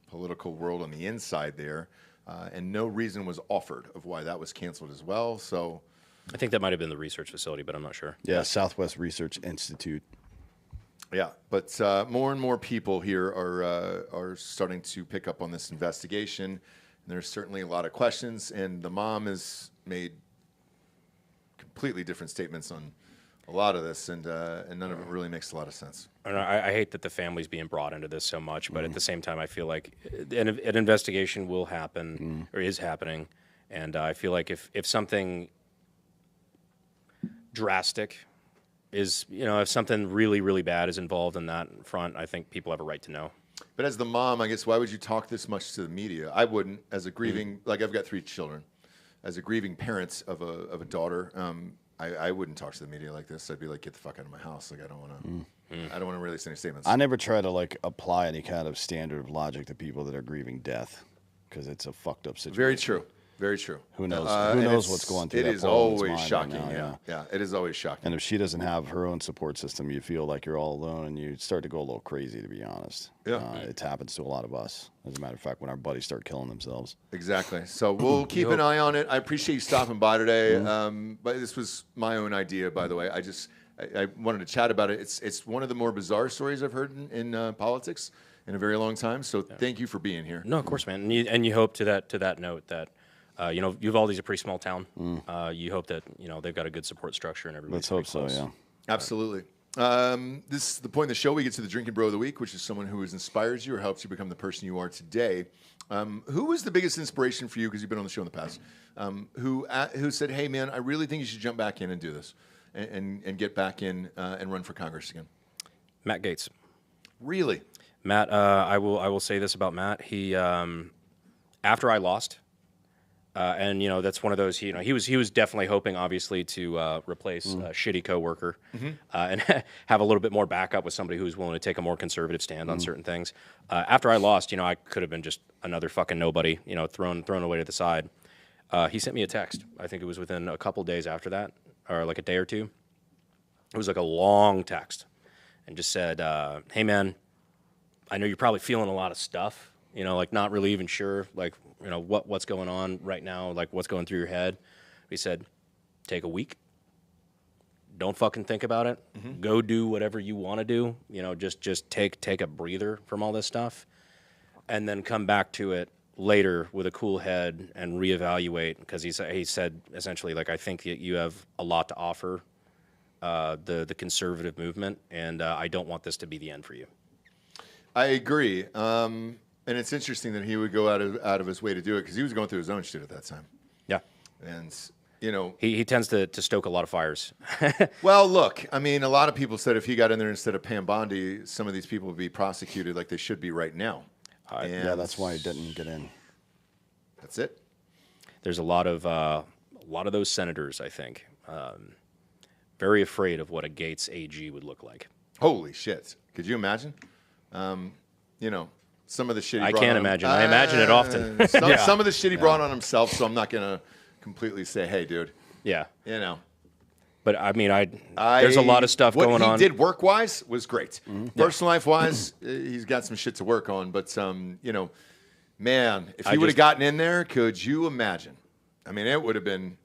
political world on the inside there, and no reason was offered of why that was canceled as well. So. I think that might have been the research facility, but I'm not sure. Yeah, Southwest Research Institute. Yeah, but more and more people here are starting to pick up on this investigation. And there's certainly a lot of questions, and the mom has made completely different statements on a lot of this, and none of it really makes a lot of sense. I hate that the family's being brought into this so much, but at the same time, I feel like an investigation will happen or is happening, and I feel like if something drastic is, if something really, really bad is involved in that front, I think people have a right to know. But as the mom, I guess, why would you talk this much to the media? I wouldn't, as a grieving, like I've got 3 children, as a grieving parent of a daughter, I wouldn't talk to the media like this. I'd be like, get the fuck out of my house. Like, I don't want to release any statements. I never try to apply any kind of standard of logic to people that are grieving death, because it's a fucked up situation. Very true. Very true. Who knows? Who knows what's going through that It is always shocking. Right yeah, it is always shocking. And if she doesn't have her own support system, you feel like you're all alone, and you start to go a little crazy, to be honest. Yeah. It happens to a lot of us, as a matter of fact, when our buddies start killing themselves. Exactly. So we'll keep an eye on it. I appreciate you stopping by today. But this was my own idea, by the way. I wanted to chat about it. It's one of the more bizarre stories I've heard in politics in a very long time. So thank you for being here. No, of course, man. And you hope to that note that. Uvalde's a pretty small town. You hope that they've got a good support structure and everybody. Let's hope so. Yeah. Absolutely. This is the point of the show. We get to the Drinkin Bro of the week, which is someone who inspires you or helps you become the person you are today. Who was the biggest inspiration for you, because you've been on the show in the past, who said, hey, man, I really think you should jump back in and do this and get back in and run for Congress again? Matt Gaetz. Really? Matt, I will say this about Matt. He, after I lost, and that's one of those. He was definitely hoping, obviously, to replace a shitty coworker and have a little bit more backup with somebody who was willing to take a more conservative stand on certain things. After I lost, I could have been just another fucking nobody, thrown away to the side. He sent me a text. I think it was within a couple days after that, or like a day or two. It was like a long text, and just said, "Hey, man, I know you're probably feeling a lot of stuff, like not really even sure, like, what's going on right now, like what's going through your head." He said, take a week. Don't fucking think about it. Go do whatever you want to do. Just take a breather from all this stuff, and then come back to it later with a cool head and reevaluate. Because he said essentially, like, I think that you have a lot to offer the conservative movement, and I don't want this to be the end for you. I agree. And it's interesting that he would go out of his way to do it, because he was going through his own shit at that time. Yeah. And, He tends to stoke a lot of fires. Well, look, I mean, a lot of people said if he got in there instead of Pam Bondi, some of these people would be prosecuted like they should be right now. Yeah, that's why he didn't get in. That's it. There's a lot of those senators, I think, very afraid of what a Gaetz AG would look like. Holy shit. Could you imagine? Some of the shit he I brought can't on imagine. I imagine it often. Some of the shit he brought on himself, so I'm not going to completely say, hey, dude. Yeah. But I mean, there's a lot of stuff going on. What he did work-wise was great. Personal life-wise, he's got some shit to work on. But, man, if he would have gotten in there, could you imagine? I mean, it would have been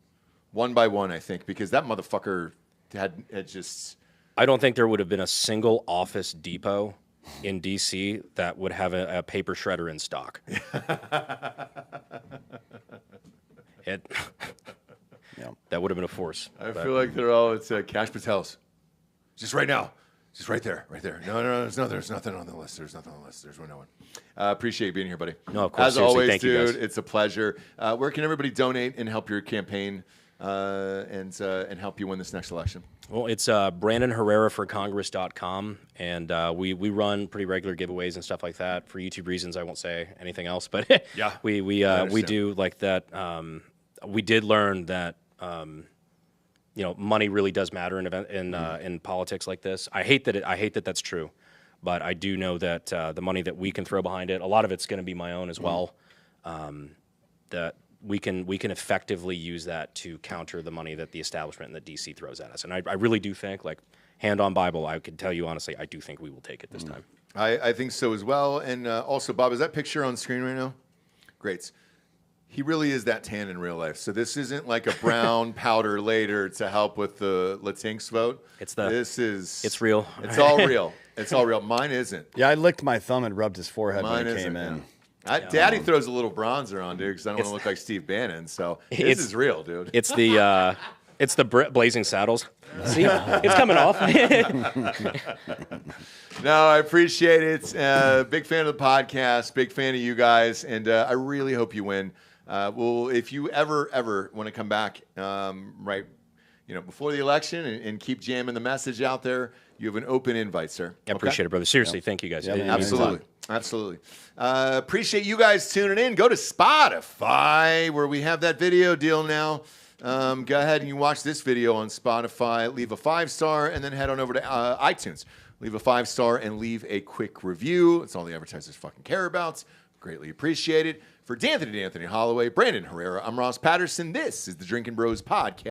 one by one, I think, because that motherfucker had just... I don't think there would have been a single Office Depot in D.C. that would have a paper shredder in stock. That would have been a force. I feel like they're all, it's Cash Patel's. Just right now. Just right there. No, there's nothing on the list. There's nothing on the list. There's no one. Appreciate you being here, buddy. No, of course. As always, thank dude, you guys. it's a pleasure. Where can everybody donate and help your campaign and help you win this next election? Well, it's BrandonHerreraForCongress.com, and we run pretty regular giveaways and stuff like that. For YouTube reasons, I won't say anything else, but yeah, we do like that. We did learn that money really does matter in politics like this. I hate that that's true, but I do know that the money that we can throw behind it, a lot of it's going to be my own as well. That we can effectively use that to counter the money that the establishment and the DC throws at us. And I really do think, like, hand on Bible, I can tell you honestly, I do think we will take it this time. I think so as well. And also, Bob, is that picture on screen right now? Great. He really is that tan in real life. So this isn't like a brown powder later to help with the Latinx vote. It's real. It's all real. It's all real. Mine isn't. Yeah, I licked my thumb and rubbed his forehead Mine when he came isn't, in. Daddy throws a little bronzer on, dude, because I don't want to look like Steve Bannon. So this is real, dude. It's the Blazing Saddles. See, it's coming off. No, I appreciate it. Big fan of the podcast. Big fan of you guys, and I really hope you win. Well, if you ever want to come back, before the election and keep jamming the message out there, you have an open invite, sir. I appreciate it, brother. Seriously, thank you guys. Yeah, Absolutely. Appreciate you guys tuning in. Go to Spotify, where we have that video deal now. Go ahead and you watch this video on Spotify. Leave a 5-star, and then head on over to iTunes. Leave a 5-star and leave a quick review. It's all the advertisers fucking care about. Greatly appreciate it. For D'Anthony Hollaway, Brandon Herrera, I'm Ross Patterson. This is the Drinkin Bros podcast.